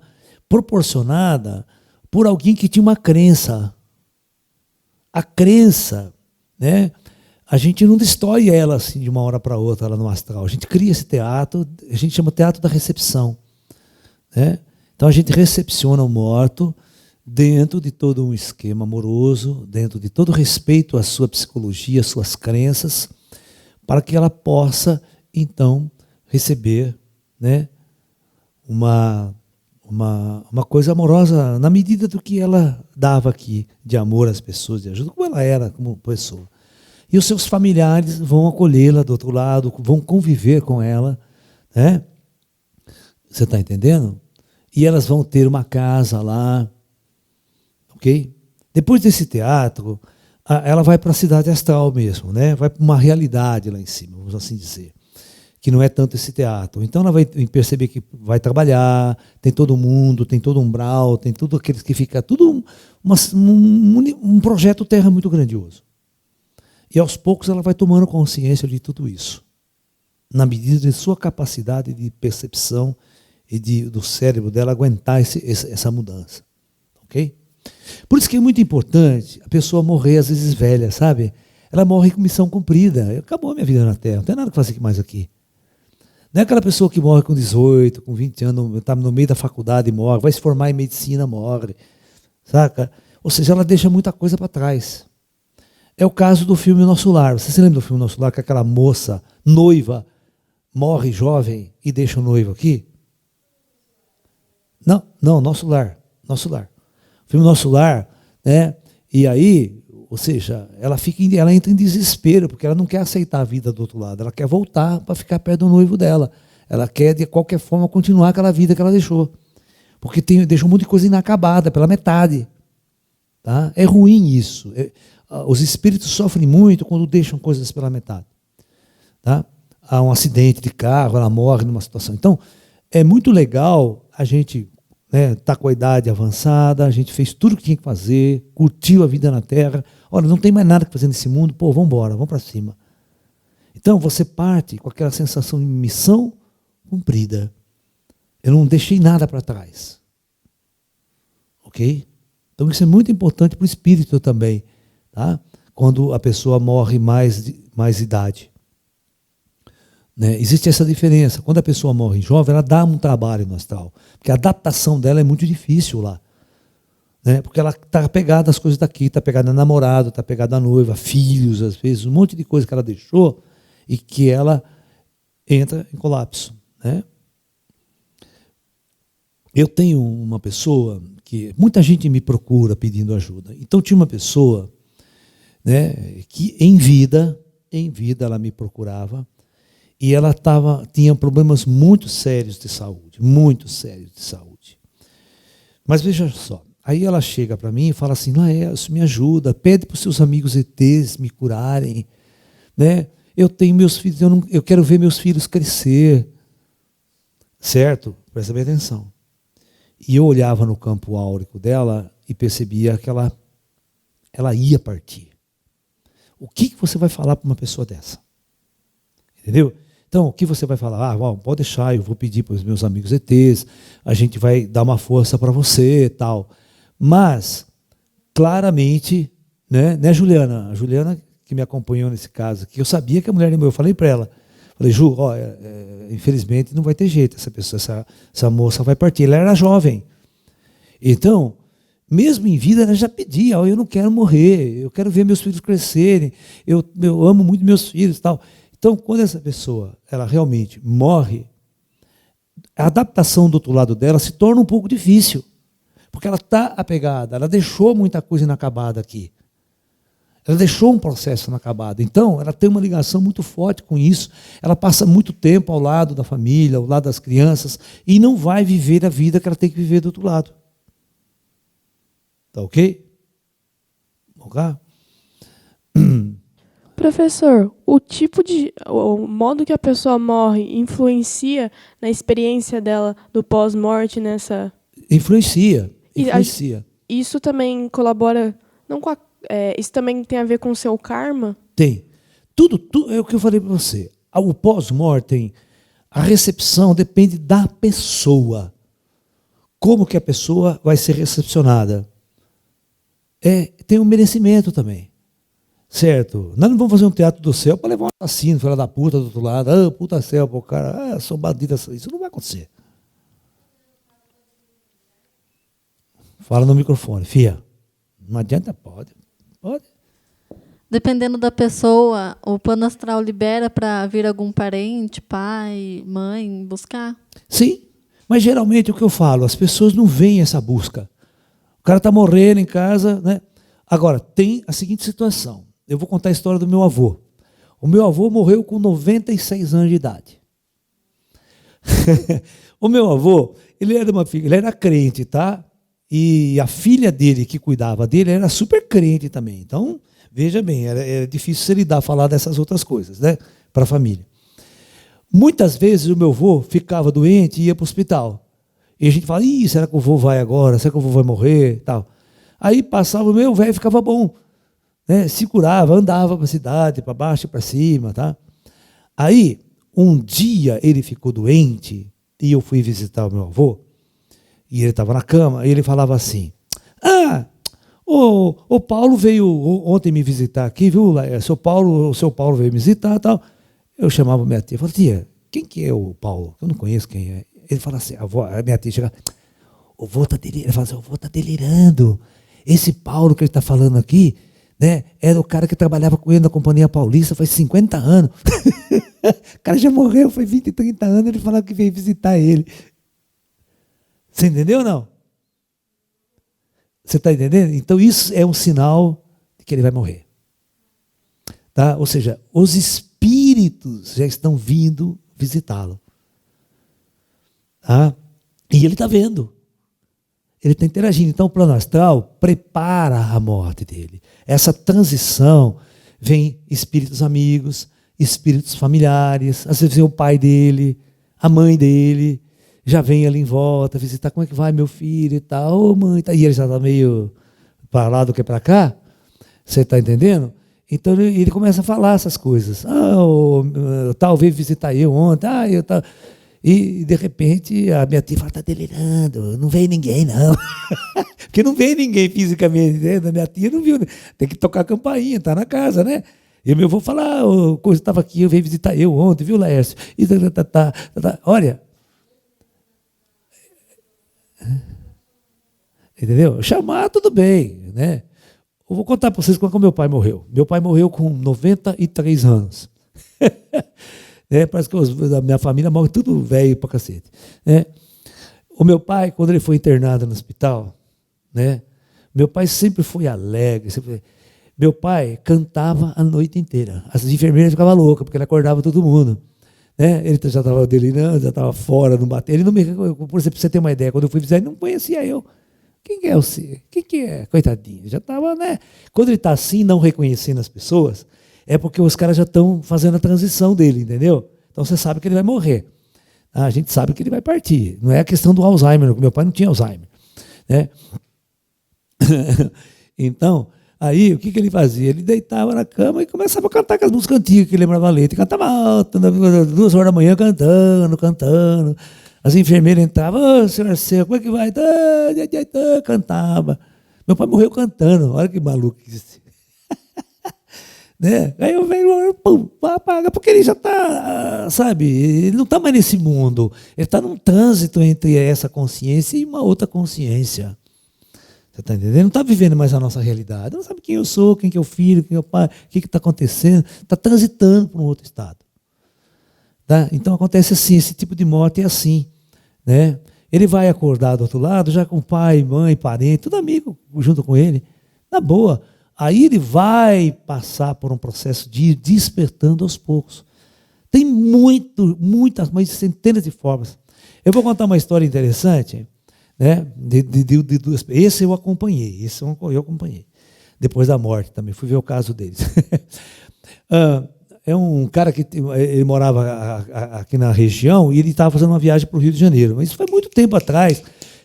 Proporcionada por alguém que tinha uma crença. A crença, né? A gente não destrói ela assim de uma hora para outra lá no astral. A gente cria esse teatro, a gente chama teatro da recepção, né? Então a gente recepciona o morto dentro de todo um esquema amoroso, dentro de todo respeito à sua psicologia, às suas crenças, para que ela possa, então, receber, né, uma coisa amorosa na medida do que ela dava aqui, de amor às pessoas, de ajuda, como ela era como pessoa. E os seus familiares vão acolhê-la do outro lado, vão conviver com ela, né? Você está entendendo? E elas vão ter uma casa lá, ok? Depois desse teatro, ela vai para a cidade astral mesmo, né? Vai para uma realidade lá em cima, vamos assim dizer, que não é tanto esse teatro. Então ela vai perceber que vai trabalhar, tem todo mundo, tem todo umbral, tem tudo aqueles que fica, tudo um projeto terra muito grandioso. E aos poucos ela vai tomando consciência de tudo isso, na medida de sua capacidade de percepção e do cérebro dela aguentar essa mudança, ok? Por isso que é muito importante a pessoa morrer às vezes velha, sabe? Ela morre com missão cumprida. Acabou a minha vida na Terra, não tem nada que fazer mais aqui. Não é aquela pessoa que morre com 18, com 20 anos, está no meio da faculdade e morre, vai se formar em medicina, morre, saca? Ou seja, ela deixa muita coisa para trás. É o caso do filme Nosso Lar. Você se lembra do filme Nosso Lar, que aquela moça noiva morre jovem e deixa o noivo aqui? Não, Nosso Lar. Nosso Lar. O filme Nosso Lar, né? E aí, ou seja, ela entra em desespero, porque ela não quer aceitar a vida do outro lado, ela quer voltar para ficar perto do noivo dela. Ela quer, de qualquer forma, continuar aquela vida que ela deixou. Porque deixou um monte de coisa inacabada, pela metade. Tá? É ruim isso. Os espíritos sofrem muito quando deixam coisas pela metade. Tá? Há um acidente de carro, ela morre numa situação. Então, é muito legal a gente tá com a idade avançada, a gente fez tudo o que tinha que fazer, curtiu a vida na Terra. Olha, não tem mais nada que fazer nesse mundo, pô, vamos embora, vamos para cima. Então, você parte com aquela sensação de missão cumprida. Eu não deixei nada para trás. Ok? Então, isso é muito importante para o espírito também, tá? Quando a pessoa morre mais idade. Né? Existe essa diferença. Quando a pessoa morre jovem, ela dá um trabalho no astral. Porque a adaptação dela é muito difícil lá. Né? Porque ela está apegada às coisas daqui, está apegada a namorado, está apegada à noiva, filhos, às vezes, um monte de coisa que ela deixou e que ela entra em colapso. Né? Eu tenho uma pessoa que muita gente me procura pedindo ajuda. Então tinha uma pessoa, né, que em vida ela me procurava. E ela tinha problemas muito sérios de saúde. Mas veja só, aí ela chega para mim e fala assim, Laércio, me ajuda, pede para os seus amigos ETs me curarem. Né? Eu tenho meus filhos, eu quero ver meus filhos crescer. Certo? Presta bem atenção. E eu olhava no campo áurico dela e percebia que ela ia partir. O que você vai falar para uma pessoa dessa? Entendeu? Então, o que você vai falar? Pode deixar, eu vou pedir para os meus amigos ETs, a gente vai dar uma força para você e tal. Mas, claramente, né, Juliana? A Juliana que me acompanhou nesse caso, que eu sabia que a mulher era meu, eu falei para ela, falei, Ju, infelizmente não vai ter jeito, essa moça vai partir. Ela era jovem. Então, mesmo em vida, ela já pedia, eu não quero morrer, eu quero ver meus filhos crescerem, eu amo muito meus filhos e tal. Então, quando essa pessoa ela realmente morre, a adaptação do outro lado dela se torna um pouco difícil, porque ela está apegada, ela deixou muita coisa inacabada aqui. Ela deixou um processo inacabado. Então, ela tem uma ligação muito forte com isso. Ela passa muito tempo ao lado da família, ao lado das crianças, e não vai viver a vida que ela tem que viver do outro lado. Tá ok? Ok? Professor, o modo que a pessoa morre influencia na experiência dela do pós-morte nessa... Influencia. Isso também colabora, não com a isso também tem a ver com o seu karma? Tem. Tudo é o que eu falei para você. O pós-mortem, a recepção depende da pessoa. Como que a pessoa vai ser recepcionada? Tem um merecimento também. Certo? Nós não vamos fazer um teatro do céu para levar um assassino, filho da puta, do outro lado. Ah, puta céu, pô, cara, sou bandido. Isso não vai acontecer. Fala no microfone, fia. Não adianta, pode. Dependendo da pessoa, o plano astral libera para vir algum parente, pai, mãe, buscar? Sim, mas geralmente o que eu falo, as pessoas não veem essa busca. O cara está morrendo em casa, né? Agora, tem a seguinte situação. Eu vou contar a história do meu avô. O meu avô morreu com 96 anos de idade. O meu avô, ele era crente, tá? E a filha dele, que cuidava dele, era super crente também. Então, veja bem, era difícil se lidar, falar dessas outras coisas, né? Para a família. Muitas vezes o meu avô ficava doente e ia para o hospital. E a gente fala, será que o avô vai agora? Será que o avô vai morrer? Tal. Aí passava o meu velho, ficava bom. Né? Se curava, andava para a cidade, para baixo e para cima. Tá? Aí, um dia ele ficou doente e eu fui visitar o meu avô. E ele estava na cama e ele falava assim, o Paulo veio ontem me visitar aqui, viu? O seu Paulo veio me visitar e tal. Eu chamava minha tia, falava, tia, quem que é o Paulo? Eu não conheço quem é. Ele fala assim, a minha tia chega, o vô está delirando. Ele fala assim, o vô está delirando. Esse Paulo que ele está falando aqui, né, era o cara que trabalhava com ele na Companhia Paulista faz 50 anos. O cara já morreu, foi 20, 30 anos, ele falava que veio visitar ele. Você entendeu ou não? Você está entendendo? Então isso é um sinal de que ele vai morrer. Tá? Ou seja, os espíritos já estão vindo visitá-lo. Tá? E ele está vendo. Ele está interagindo. Então o plano astral prepara a morte dele. Essa transição vem espíritos amigos, espíritos familiares, às vezes vem o pai dele, a mãe dele, já vem ali em volta, visitar, como é que vai meu filho e tal, ô mãe, tá. E ele já está meio para lá do que para cá, você está entendendo? Então ele começa a falar essas coisas. Tal veio visitar eu ontem, eu tal. E de repente a minha tia fala, está delirando, não veio ninguém não. Porque não veio ninguém fisicamente, né? Da minha tia não viu, tem que tocar a campainha, está na casa, né? E meu avô fala, o coisa estava aqui, eu veio visitar eu ontem, viu, Laércio? E olha. Entendeu? Chamar, tudo bem, né? Eu vou contar para vocês como meu pai morreu. Meu pai morreu com 93 anos. Parece que a minha família morre tudo velho pra cacete. O meu pai, quando ele foi internado no hospital, meu pai sempre foi alegre. Meu pai cantava a noite inteira. As enfermeiras ficavam loucas, porque ele acordava todo mundo. Ele já estava delirando, já estava fora, não bateu. Ele não me... Por exemplo, pra você ter uma ideia, quando eu fui visitar, ele não conhecia eu. Quem é você? Quem que é? Coitadinho. Já estava, né? Quando ele está assim, não reconhecendo as pessoas, é porque os caras já estão fazendo a transição dele, entendeu? Então você sabe que ele vai morrer. A gente sabe que ele vai partir. Não é a questão do Alzheimer, meu pai não tinha Alzheimer. Né? Então, aí o que ele fazia? Ele deitava na cama e começava a cantar aquelas músicas antigas que ele lembrava a letra. Cantava alto, 2 horas da manhã cantando. As enfermeiras entravam, senhor Arceu, como é que vai? Cantava. Meu pai morreu cantando, olha que maluquice. Aí eu venho, apaga, porque ele já está, sabe, ele não está mais nesse mundo. Ele está num trânsito entre essa consciência e uma outra consciência. Você está entendendo? Ele não está vivendo mais a nossa realidade. Não sabe quem eu sou, quem que é o filho, quem é o pai, o que está acontecendo. Está transitando para um outro estado. Tá? Então acontece assim, esse tipo de morte é assim. Ele vai acordar do outro lado, já com pai, mãe, parente, tudo amigo junto com ele, na boa. Aí ele vai passar por um processo de ir despertando aos poucos. Tem muitas, mas centenas de formas. Eu vou contar uma história interessante, de duas. Esse eu acompanhei, Depois da morte também, fui ver o caso deles. É um cara que ele morava aqui na região e ele estava fazendo uma viagem para o Rio de Janeiro. Mas isso foi muito tempo atrás,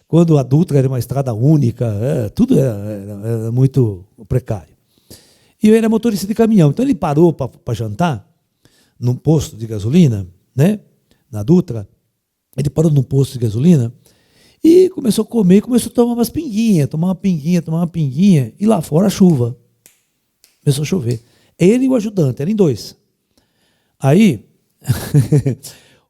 quando a Dutra era uma estrada única, tudo era muito precário. E eu era motorista de caminhão. Então ele parou para jantar num posto de gasolina, né? Na Dutra. Ele parou num posto de gasolina e começou a comer, começou a tomar umas pinguinhas, tomar uma pinguinha, e lá fora a chuva. Começou a chover. Ele e o ajudante, eram em 2. Aí,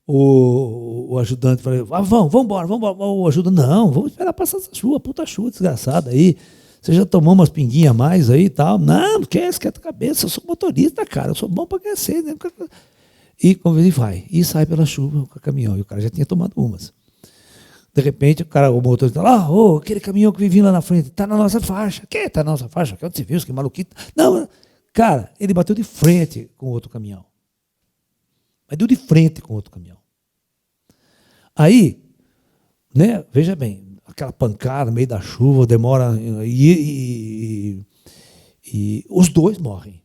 o ajudante falou, vamos embora. O ajudante, não, vamos esperar passar essa chuva, puta chuva desgraçada aí. Você já tomou umas pinguinhas a mais aí e tal? Não esquenta a cabeça, eu sou motorista, cara, eu sou bom para aquecer, né? E como ele vai, e sai pela chuva com o caminhão, e o cara já tinha tomado umas. De repente, o motorista lá, aquele caminhão que vivia lá na frente, tá na nossa faixa. Que tá na nossa faixa? Que onde você viu? Que maluquinho. Não, cara, ele bateu de frente com outro caminhão. Mas deu de frente com outro caminhão. Aí, né, veja bem, aquela pancada no meio da chuva, demora, e os 2 morrem.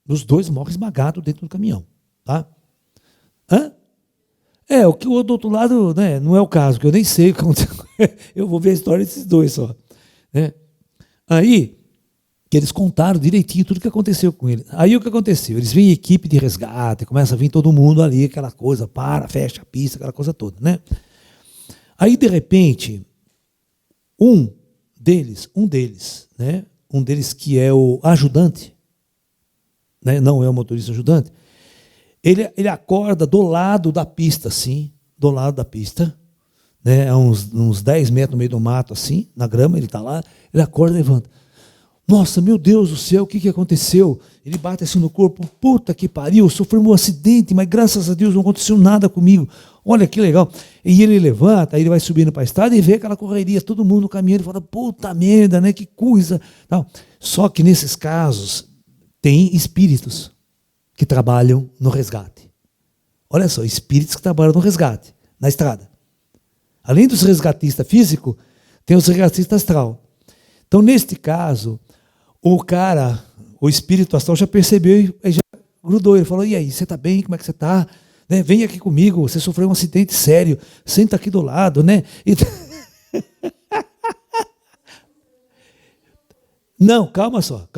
Os 2 morrem esmagados dentro do caminhão. Tá? O que o do outro lado, né, não é o caso, porque eu nem sei o que aconteceu. Eu vou ver a história desses 2 só. Né? Aí, que eles contaram direitinho tudo o que aconteceu com ele. Aí o que aconteceu? Eles vêm em equipe de resgate, começa a vir todo mundo ali, aquela coisa, fecha a pista, aquela coisa toda. Né? Aí, de repente, um deles, né, que é o ajudante, né, não é o motorista ajudante, ele acorda do lado da pista, assim, do lado da pista, né, a uns 10 metros no meio do mato, assim, na grama, ele está lá, ele acorda e levanta. Nossa, meu Deus do céu, o que aconteceu? Ele bate assim no corpo, puta que pariu, sofri um acidente, mas graças a Deus não aconteceu nada comigo. Olha que legal. E ele levanta, aí ele vai subindo para a estrada e vê aquela correria, todo mundo caminhando, e fala, puta merda, né, que coisa. Não. Só que nesses casos, tem espíritos que trabalham no resgate. Olha só, espíritos que trabalham no resgate, na estrada. Além dos resgatistas físicos, tem os resgatistas astral. Então, neste caso, o espírito astral já percebeu e já grudou. Ele falou, e aí, você está bem? Como é que você está? Né? Vem aqui comigo, você sofreu um acidente sério, senta aqui do lado, né? Não, calma só.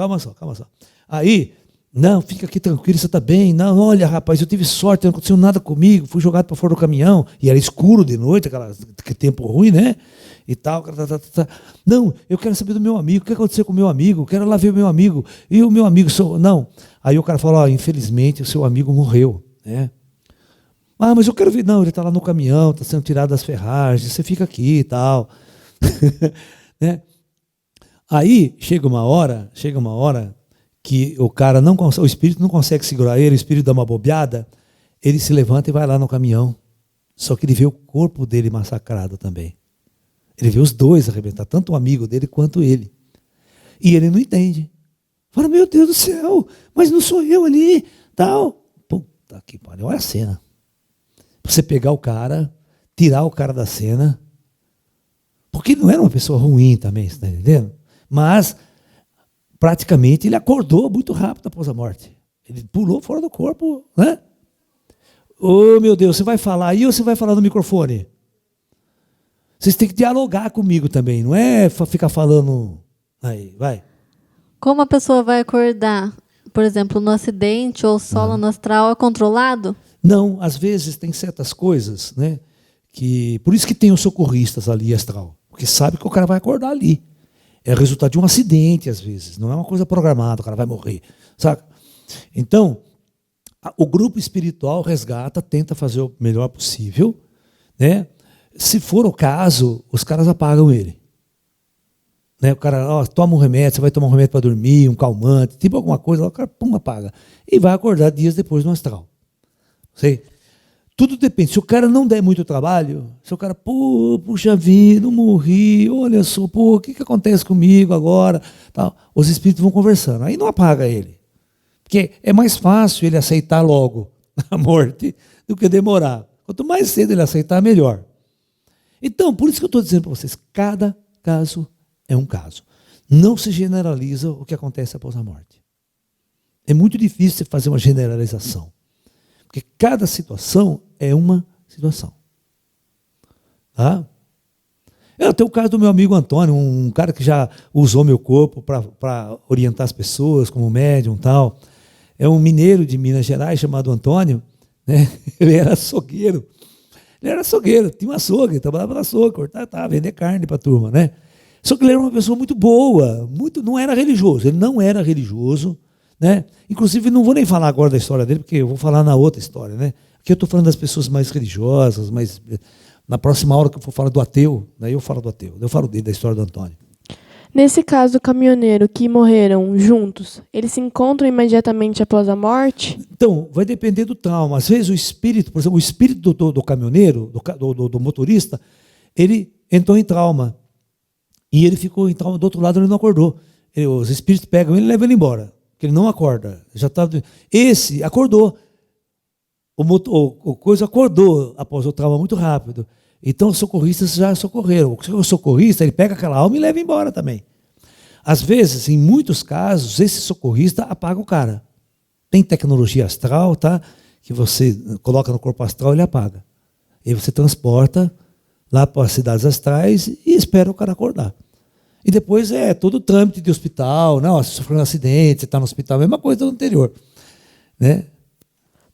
Aí, não, fica aqui tranquilo, você está bem. Não, olha, rapaz, eu tive sorte, não aconteceu nada comigo, fui jogado para fora do caminhão, e era escuro de noite, aquele tempo ruim, né? E tal. Não, eu quero saber do meu amigo, o que aconteceu com o meu amigo? Quero lá ver o meu amigo. E o meu amigo, não. Aí o cara falou, infelizmente, o seu amigo morreu, né? Mas eu quero ver. Não, ele está lá no caminhão, está sendo tirado das ferragens, você fica aqui e tal. Né? Aí chega uma hora que o espírito não consegue segurar ele, o espírito dá uma bobeada, ele se levanta e vai lá no caminhão. Só que ele vê o corpo dele massacrado também. Ele vê os 2 arrebentar, tanto o amigo dele quanto ele. E ele não entende. Fala, meu Deus do céu, mas não sou eu ali, tal. Puta que pariu, olha a cena. Você pegar o cara, tirar o cara da cena, porque ele não era uma pessoa ruim também, você está entendendo? Mas, praticamente, ele acordou muito rápido após a morte. Ele pulou fora do corpo, né? Meu Deus, você vai falar aí ou você vai falar no microfone? Vocês têm que dialogar comigo também, não é ficar falando aí, vai. Como a pessoa vai acordar, por exemplo, no acidente ou solo no astral, é controlado? Não, às vezes tem certas coisas, né? Por isso que tem os socorristas ali astral, porque sabe que o cara vai acordar ali. É resultado de um acidente, às vezes, não é uma coisa programada, o cara vai morrer, sabe? Então, o grupo espiritual resgata, tenta fazer o melhor possível, né? Se for o caso, os caras apagam ele. Né? O cara, toma um remédio, você vai tomar um remédio para dormir, um calmante, tipo alguma coisa, o cara pum, apaga. E vai acordar dias depois no astral. Sei? Tudo depende. Se o cara não der muito trabalho, se o cara, puxa vida, não morri, olha só, o que acontece comigo agora? Tal, os espíritos vão conversando. Aí não apaga ele. Porque é mais fácil ele aceitar logo a morte do que demorar. Quanto mais cedo ele aceitar, melhor. Então, por isso que eu estou dizendo para vocês, cada caso é um caso. Não se generaliza o que acontece após a morte. É muito difícil você fazer uma generalização. Porque cada situação é uma situação. Tá? Tem o caso do meu amigo Antônio, um cara que já usou meu corpo para orientar as pessoas, como médium e tal. É um mineiro de Minas Gerais chamado Antônio, né? Ele era açougueiro. Tinha um açougue, trabalhava no açougue, cortava, vender carne para a turma, né? Só que ele era uma pessoa muito boa, não era religioso, ele não era religioso, né? Inclusive, não vou nem falar agora da história dele, porque eu vou falar na outra história, né? Aqui eu estou falando das pessoas mais religiosas, mas na próxima hora que eu for falar do ateu, daí eu falo do ateu, eu falo dele, da história do Antônio. Nesse caso do caminhoneiro que morreram juntos, eles se encontram imediatamente após a morte? Então, vai depender do trauma. Às vezes o espírito, por exemplo, o espírito do caminhoneiro, do motorista, ele entrou em trauma. E ele ficou em trauma, do outro lado ele não acordou. Os espíritos pegam ele e levam ele embora, porque ele não acorda. Esse acordou. O coisa acordou após o trauma muito rápido. Então os socorristas já socorreram. O socorrista, ele pega aquela alma e leva embora também. Às vezes, em muitos casos, esse socorrista apaga o cara. Tem tecnologia astral, tá? Que você coloca no corpo astral e ele apaga. E você transporta lá para as cidades astrais e espera o cara acordar. E depois é todo o trâmite de hospital. Não, você sofreu um acidente, você está no hospital, a mesma coisa do anterior. Né?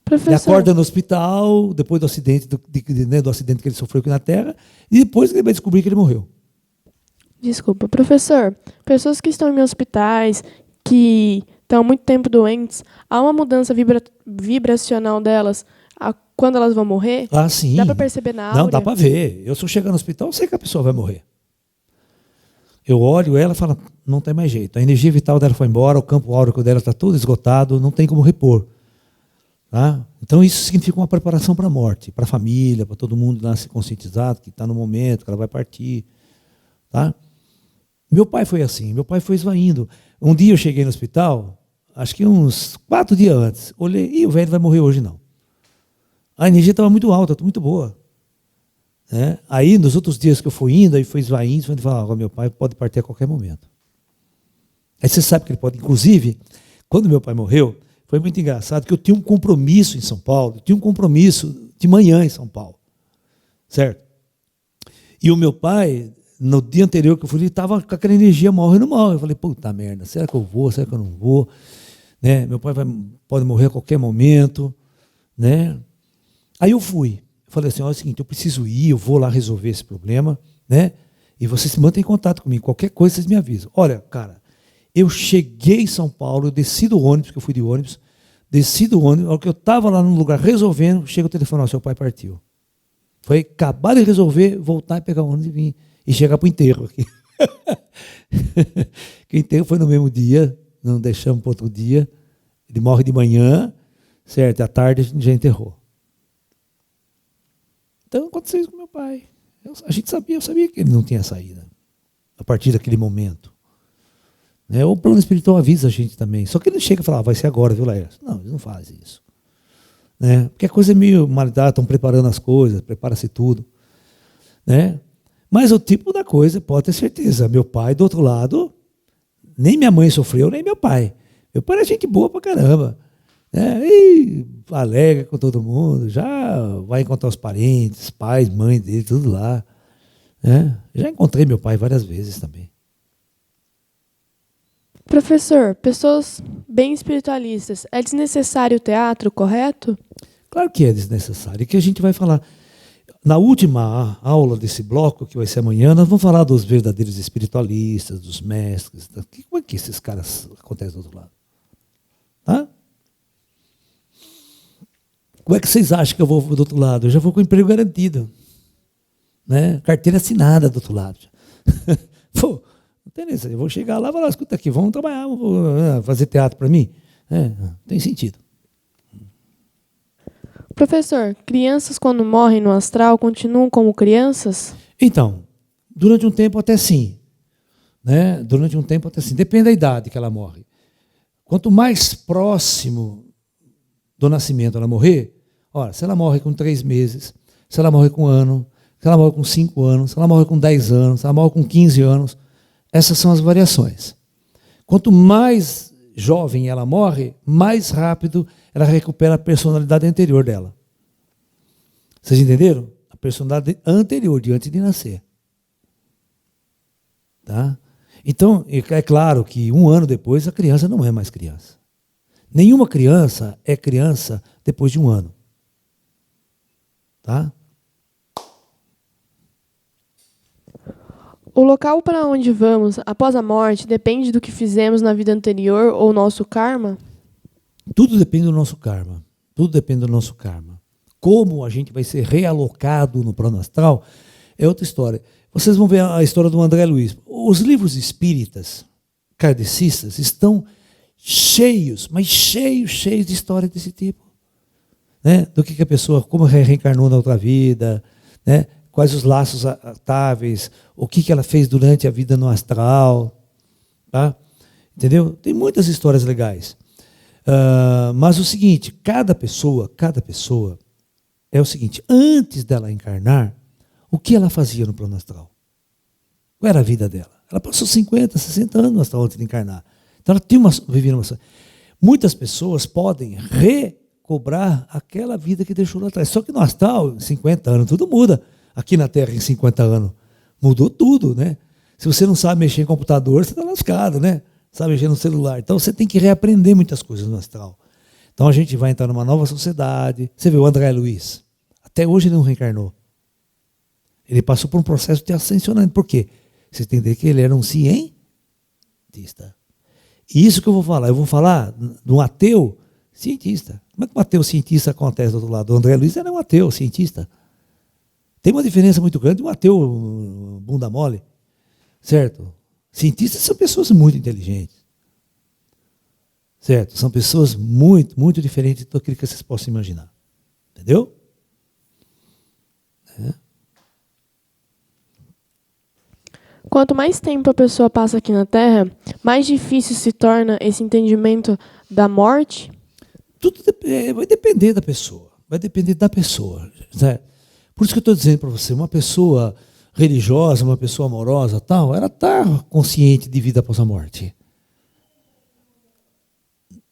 Professor, ele acorda no hospital, depois do acidente, do acidente que ele sofreu aqui na Terra, e depois ele vai descobrir que ele morreu. Desculpa, professor. Pessoas que estão em hospitais, que estão há muito tempo doentes, há uma mudança vibracional delas quando elas vão morrer? Ah, sim. Dá para perceber na áurea? Não, dá para ver. Eu, se eu chegar no hospital, eu sei que a pessoa vai morrer. Eu olho ela e falo, não tem mais jeito. A energia vital dela foi embora, o campo áurico dela está todo esgotado, não tem como repor. Tá? Então isso significa uma preparação para a morte, para a família, para todo mundo lá se conscientizado, que está no momento, que ela vai partir. Tá? Meu pai foi assim, meu pai foi esvaindo. Um dia eu cheguei no hospital, acho que uns 4 dias antes, olhei, e o velho vai morrer hoje não. A energia estava muito alta, muito boa. Né? Aí, nos outros dias que eu fui indo, aí foi esvaindo, ele falou, meu pai pode partir a qualquer momento. Aí você sabe que ele pode. Inclusive, quando meu pai morreu, foi muito engraçado, que eu tinha um compromisso em São Paulo, eu tinha um compromisso de manhã em São Paulo. Certo? E o meu pai, no dia anterior que eu fui, ele estava com aquela energia, morre ou não morre. Eu falei, puta merda, será que eu vou, será que eu não vou? Né? Meu pai pode morrer a qualquer momento. Né? Aí eu fui. Eu falei assim, olha, é o seguinte, eu preciso ir, eu vou lá resolver esse problema, né? E vocês se mantêm em contato comigo, qualquer coisa vocês me avisam. Olha, cara, eu cheguei em São Paulo, eu desci do ônibus, que eu fui de ônibus, desci do ônibus, hora que eu estava lá no lugar resolvendo, chega o telefone, ó, seu pai partiu. Foi acabar de resolver, voltar e pegar o ônibus e vir, e chegar para o enterro aqui. Que o enterro foi no mesmo dia, não deixamos para outro dia, ele morre de manhã, certo, à tarde a gente já enterrou. Então aconteceu isso com meu pai. Eu sabia que ele não tinha saída a partir daquele momento. Né? O plano espiritual avisa a gente também. Só que ele não chega e fala, vai ser agora, viu, Laércio? Não, eles não fazem isso. Né? Porque a coisa é meio malidade, estão preparando as coisas, prepara-se tudo. Né? Mas o tipo da coisa, pode ter certeza. Meu pai, do outro lado, nem minha mãe sofreu, nem meu pai. Meu pai era gente boa pra caramba. E alega com todo mundo, já vai encontrar os parentes, pais, mães dele, tudo lá. Já encontrei meu pai várias vezes também. Professor, pessoas bem espiritualistas, é desnecessário o teatro, correto? Claro que é desnecessário, e que a gente vai falar. Na última aula desse bloco, que vai ser amanhã, nós vamos falar dos verdadeiros espiritualistas, dos mestres. Como é que esses caras acontecem do outro lado? Tá? Como é que vocês acham que eu vou do outro lado? Eu já vou com emprego garantido. Né? Carteira assinada do outro lado. Pô, não tem nessa. Eu vou chegar lá e falar, escuta aqui, vamos trabalhar, vamos fazer teatro para mim? Não tem sentido. Professor, crianças quando morrem no astral continuam como crianças? Então, durante um tempo até sim. Né? Durante um tempo até sim. Depende da idade que ela morre. Quanto mais próximo do nascimento ela morrer, olha, se ela morre com 3 meses, se ela morre com 1 ano, se ela morre com 5 anos, se ela morre com 10 anos, se ela morre com 15 anos, essas são as variações. Quanto mais jovem ela morre, mais rápido ela recupera a personalidade anterior dela. Vocês entenderam? A personalidade anterior, de antes de nascer. Tá? Então, é claro que 1 ano depois a criança não é mais criança. Nenhuma criança é criança depois de 1 ano. Tá? O local para onde vamos após a morte depende do que fizemos na vida anterior ou nosso karma? Tudo depende do nosso karma. Tudo depende do nosso karma. Como a gente vai ser realocado no plano astral é outra história. Vocês vão ver a história do André Luiz. Os livros espíritas, kardecistas, estão cheios, mas cheios de história desse tipo. Né? Do que a pessoa, como reencarnou na outra vida, né? Quais os laços atáveis, o que ela fez durante a vida no astral. Tá? Entendeu? Tem muitas histórias legais. Mas o seguinte, cada pessoa é o seguinte, antes dela encarnar, o que ela fazia no plano astral? Qual era a vida dela? Ela passou 50, 60 anos no astral antes de encarnar. Então ela vivia uma. Muitas pessoas podem recobrar aquela vida que deixou lá atrás. Só que no astral, em 50 anos, tudo muda. Aqui na Terra, em 50 anos, mudou tudo, né? Se você não sabe mexer em computador, você está lascado, né? Sabe mexer no celular. Então você tem que reaprender muitas coisas no astral. Então a gente vai entrar numa nova sociedade. Você vê o André Luiz. Até hoje ele não reencarnou. Ele passou por um processo de ascensionamento. Por quê? Você tem que entender que ele era um cientista. E isso que eu vou falar. Eu vou falar de um ateu cientista. Como é que um ateu cientista acontece do outro lado? O André Luiz era um ateu cientista. Tem uma diferença muito grande de um ateu bunda mole. Certo? Cientistas são pessoas muito inteligentes. Certo? São pessoas muito diferentes de tudo aquilo que vocês possam imaginar. Entendeu? Quanto mais tempo a pessoa passa aqui na Terra, mais difícil se torna esse entendimento da morte? Tudo vai depender da pessoa. Vai depender da pessoa. Certo? Por isso que eu estou dizendo para você, uma pessoa religiosa, uma pessoa amorosa, tal, ela está consciente de vida após a morte.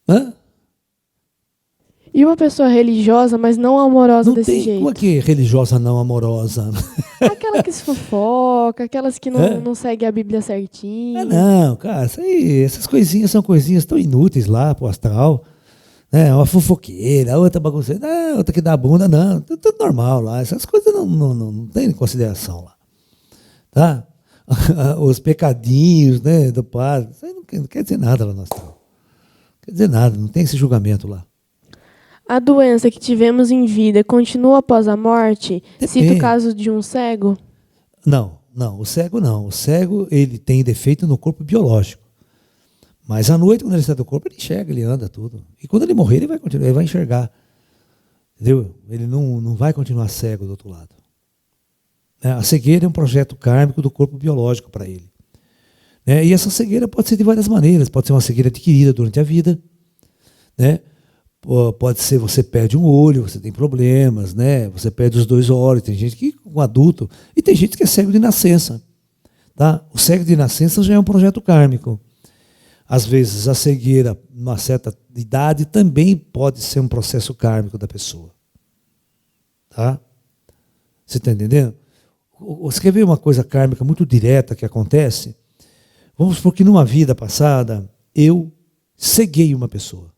Hã? E uma pessoa religiosa, mas não amorosa não desse tem, jeito? Como é que é religiosa não amorosa? Aquela que se fofoca, aquelas que não segue a Bíblia certinho. Não, cara, essas coisinhas são coisinhas tão inúteis lá pro astral. Uma fofoqueira, outra bagunceira, outra que dá bunda, não, tudo normal lá. Essas coisas não tem consideração lá. Tá? Os pecadinhos, né, do padre, isso aí não quer dizer nada lá no astral. Não quer dizer nada, não tem esse julgamento lá. A doença que tivemos em vida continua após a morte? Depende. Cita o caso de um cego? Não, o cego não. O cego, ele tem defeito no corpo biológico. Mas à noite, quando ele sai do corpo, ele enxerga, ele anda tudo. E quando ele morrer, ele vai continuar, ele vai enxergar. Entendeu? Ele não vai continuar cego do outro lado. A cegueira é um projeto kármico do corpo biológico para ele. E essa cegueira pode ser de várias maneiras. Pode ser uma cegueira adquirida durante a vida. Pode ser você perde um olho, você tem problemas, você perde os 2 olhos. Tem gente que um adulto. E tem gente que é cego de nascença. Tá? O cego de nascença já é um projeto kármico. Às vezes, a cegueira, numa certa idade, também pode ser um processo kármico da pessoa. Tá? Você está entendendo? Você quer ver uma coisa kármica muito direta que acontece? Vamos supor que numa vida passada, eu ceguei uma pessoa.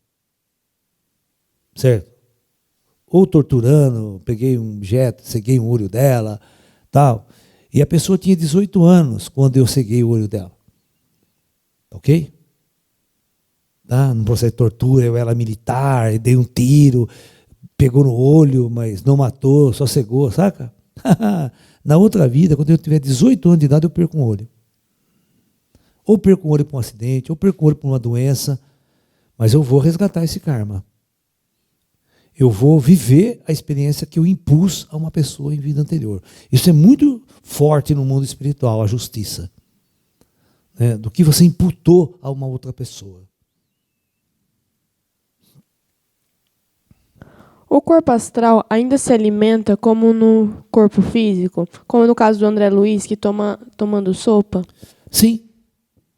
Certo? Ou torturando, peguei um objeto, ceguei um olho dela, tal. E a pessoa tinha 18 anos quando eu ceguei o olho dela. Ok? No processo de tortura, eu era militar, dei um tiro, pegou no olho, mas não matou, só cegou, saca? Na outra vida, quando eu tiver 18 anos de idade, eu perco um olho. Ou perco um olho por um acidente, ou perco um olho por uma doença, mas eu vou resgatar esse karma. Eu vou viver a experiência que eu impus a uma pessoa em vida anterior. Isso é muito forte no mundo espiritual, a justiça. Do que você imputou a uma outra pessoa. O corpo astral ainda se alimenta como no corpo físico? Como no caso do André Luiz, que tomando sopa? Sim,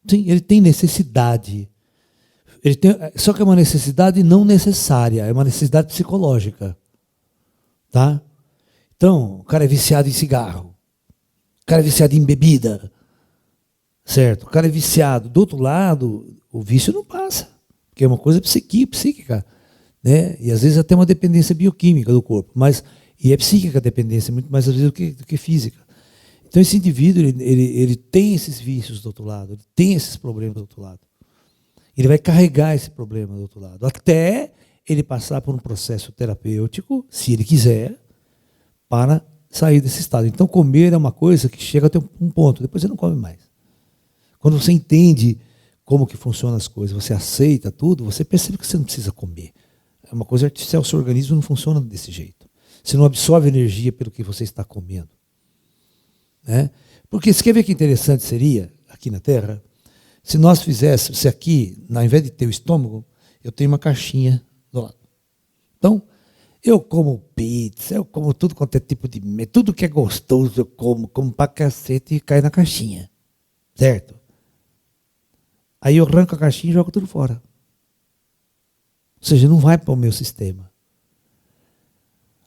ele tem necessidade. Só que é uma necessidade não necessária, é uma necessidade psicológica. Tá? Então, o cara é viciado em cigarro, o cara é viciado em bebida. certo? O cara é viciado. Do outro lado, o vício não passa, porque é uma coisa psíquica, né? E às vezes até uma dependência bioquímica do corpo, e é psíquica a dependência, muito mais às vezes do que física. Então esse indivíduo, ele tem esses vícios do outro lado, ele tem esses problemas do outro lado. Ele vai carregar esse problema do outro lado, até ele passar por um processo terapêutico, se ele quiser, para sair desse estado. Então comer é uma coisa que chega até um ponto, depois você não come mais. Quando você entende como que funcionam as coisas, você aceita tudo, você percebe que você não precisa comer. É uma coisa artificial, o seu organismo não funciona desse jeito. Você não absorve energia pelo que você está comendo. Né? Porque você quer ver que interessante seria, aqui na Terra, se nós fizéssemos, se aqui, ao invés de ter o estômago, eu tenho uma caixinha do lado. Então, eu como pizza, eu como tudo quanto é tipo de... Tudo que é gostoso eu como pra cacete e cai na caixinha. Certo? Aí eu arranco a caixinha e jogo tudo fora. Ou seja, não vai para o meu sistema.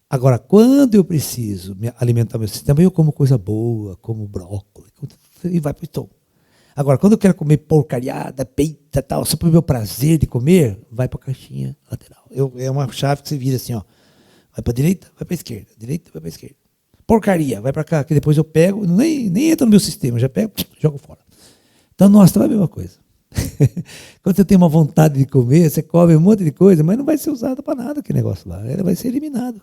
Agora, quando eu preciso alimentar meu sistema, eu como coisa boa, como brócolis, e vai para o estômago. Agora, quando eu quero comer porcariada, peita, tal, só para o meu prazer de comer, vai para a caixinha lateral. É uma chave que você vira assim, ó. Vai para a direita, vai para a esquerda. Direita, vai para a esquerda. Porcaria, vai para cá, que depois eu pego, nem entra no meu sistema, já pego, jogo fora. Então, no astral é a mesma coisa. Quando você tem uma vontade de comer, você come um monte de coisa, mas não vai ser usada para nada aquele negócio lá. Ela vai ser eliminado.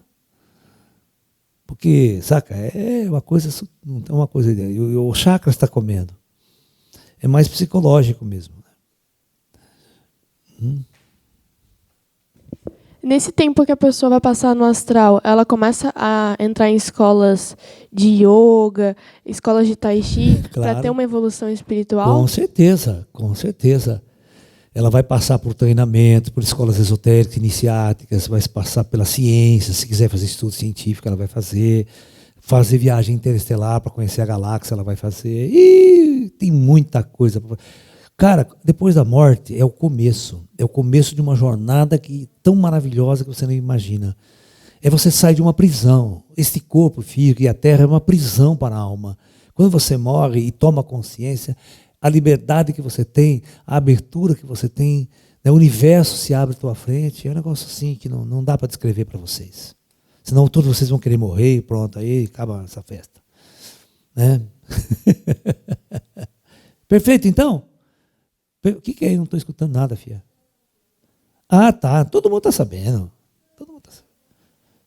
Porque, saca, é uma coisa, não é uma coisa. O chakra está comendo. É mais psicológico mesmo. Nesse tempo que a pessoa vai passar no astral, ela começa a entrar em escolas de yoga, escolas de tai chi, Claro. para ter uma evolução espiritual? Com certeza, com certeza. Ela vai passar por treinamento, por escolas esotéricas, iniciáticas, vai passar pela ciência, se quiser fazer estudo científico, ela vai fazer viagem interestelar para conhecer a galáxia, ela vai fazer. E tem muita coisa. Cara, depois da morte é o começo de uma jornada tão maravilhosa que você nem imagina. Você sai de uma prisão. Este corpo físico e a Terra é uma prisão para a alma. Quando você morre e toma consciência, a liberdade que você tem, a abertura que você tem, né, o universo se abre à tua frente, é um negócio assim que não dá para descrever para vocês. Senão todos vocês vão querer morrer e pronto, aí acaba essa festa. Né? Perfeito, então? O que é? Eu não estou escutando nada, filha. Ah, tá. Todo mundo está sabendo.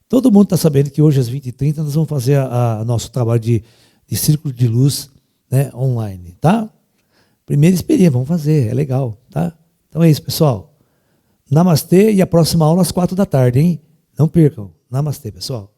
Todo mundo está sabendo que hoje às 20h30 nós vamos fazer nosso trabalho de círculo de luz, né, online, tá? Primeira experiência, vamos fazer, é legal, tá? Então é isso, pessoal. Namastê e a próxima aula às 4 da tarde, hein? Não percam. Namastê, pessoal.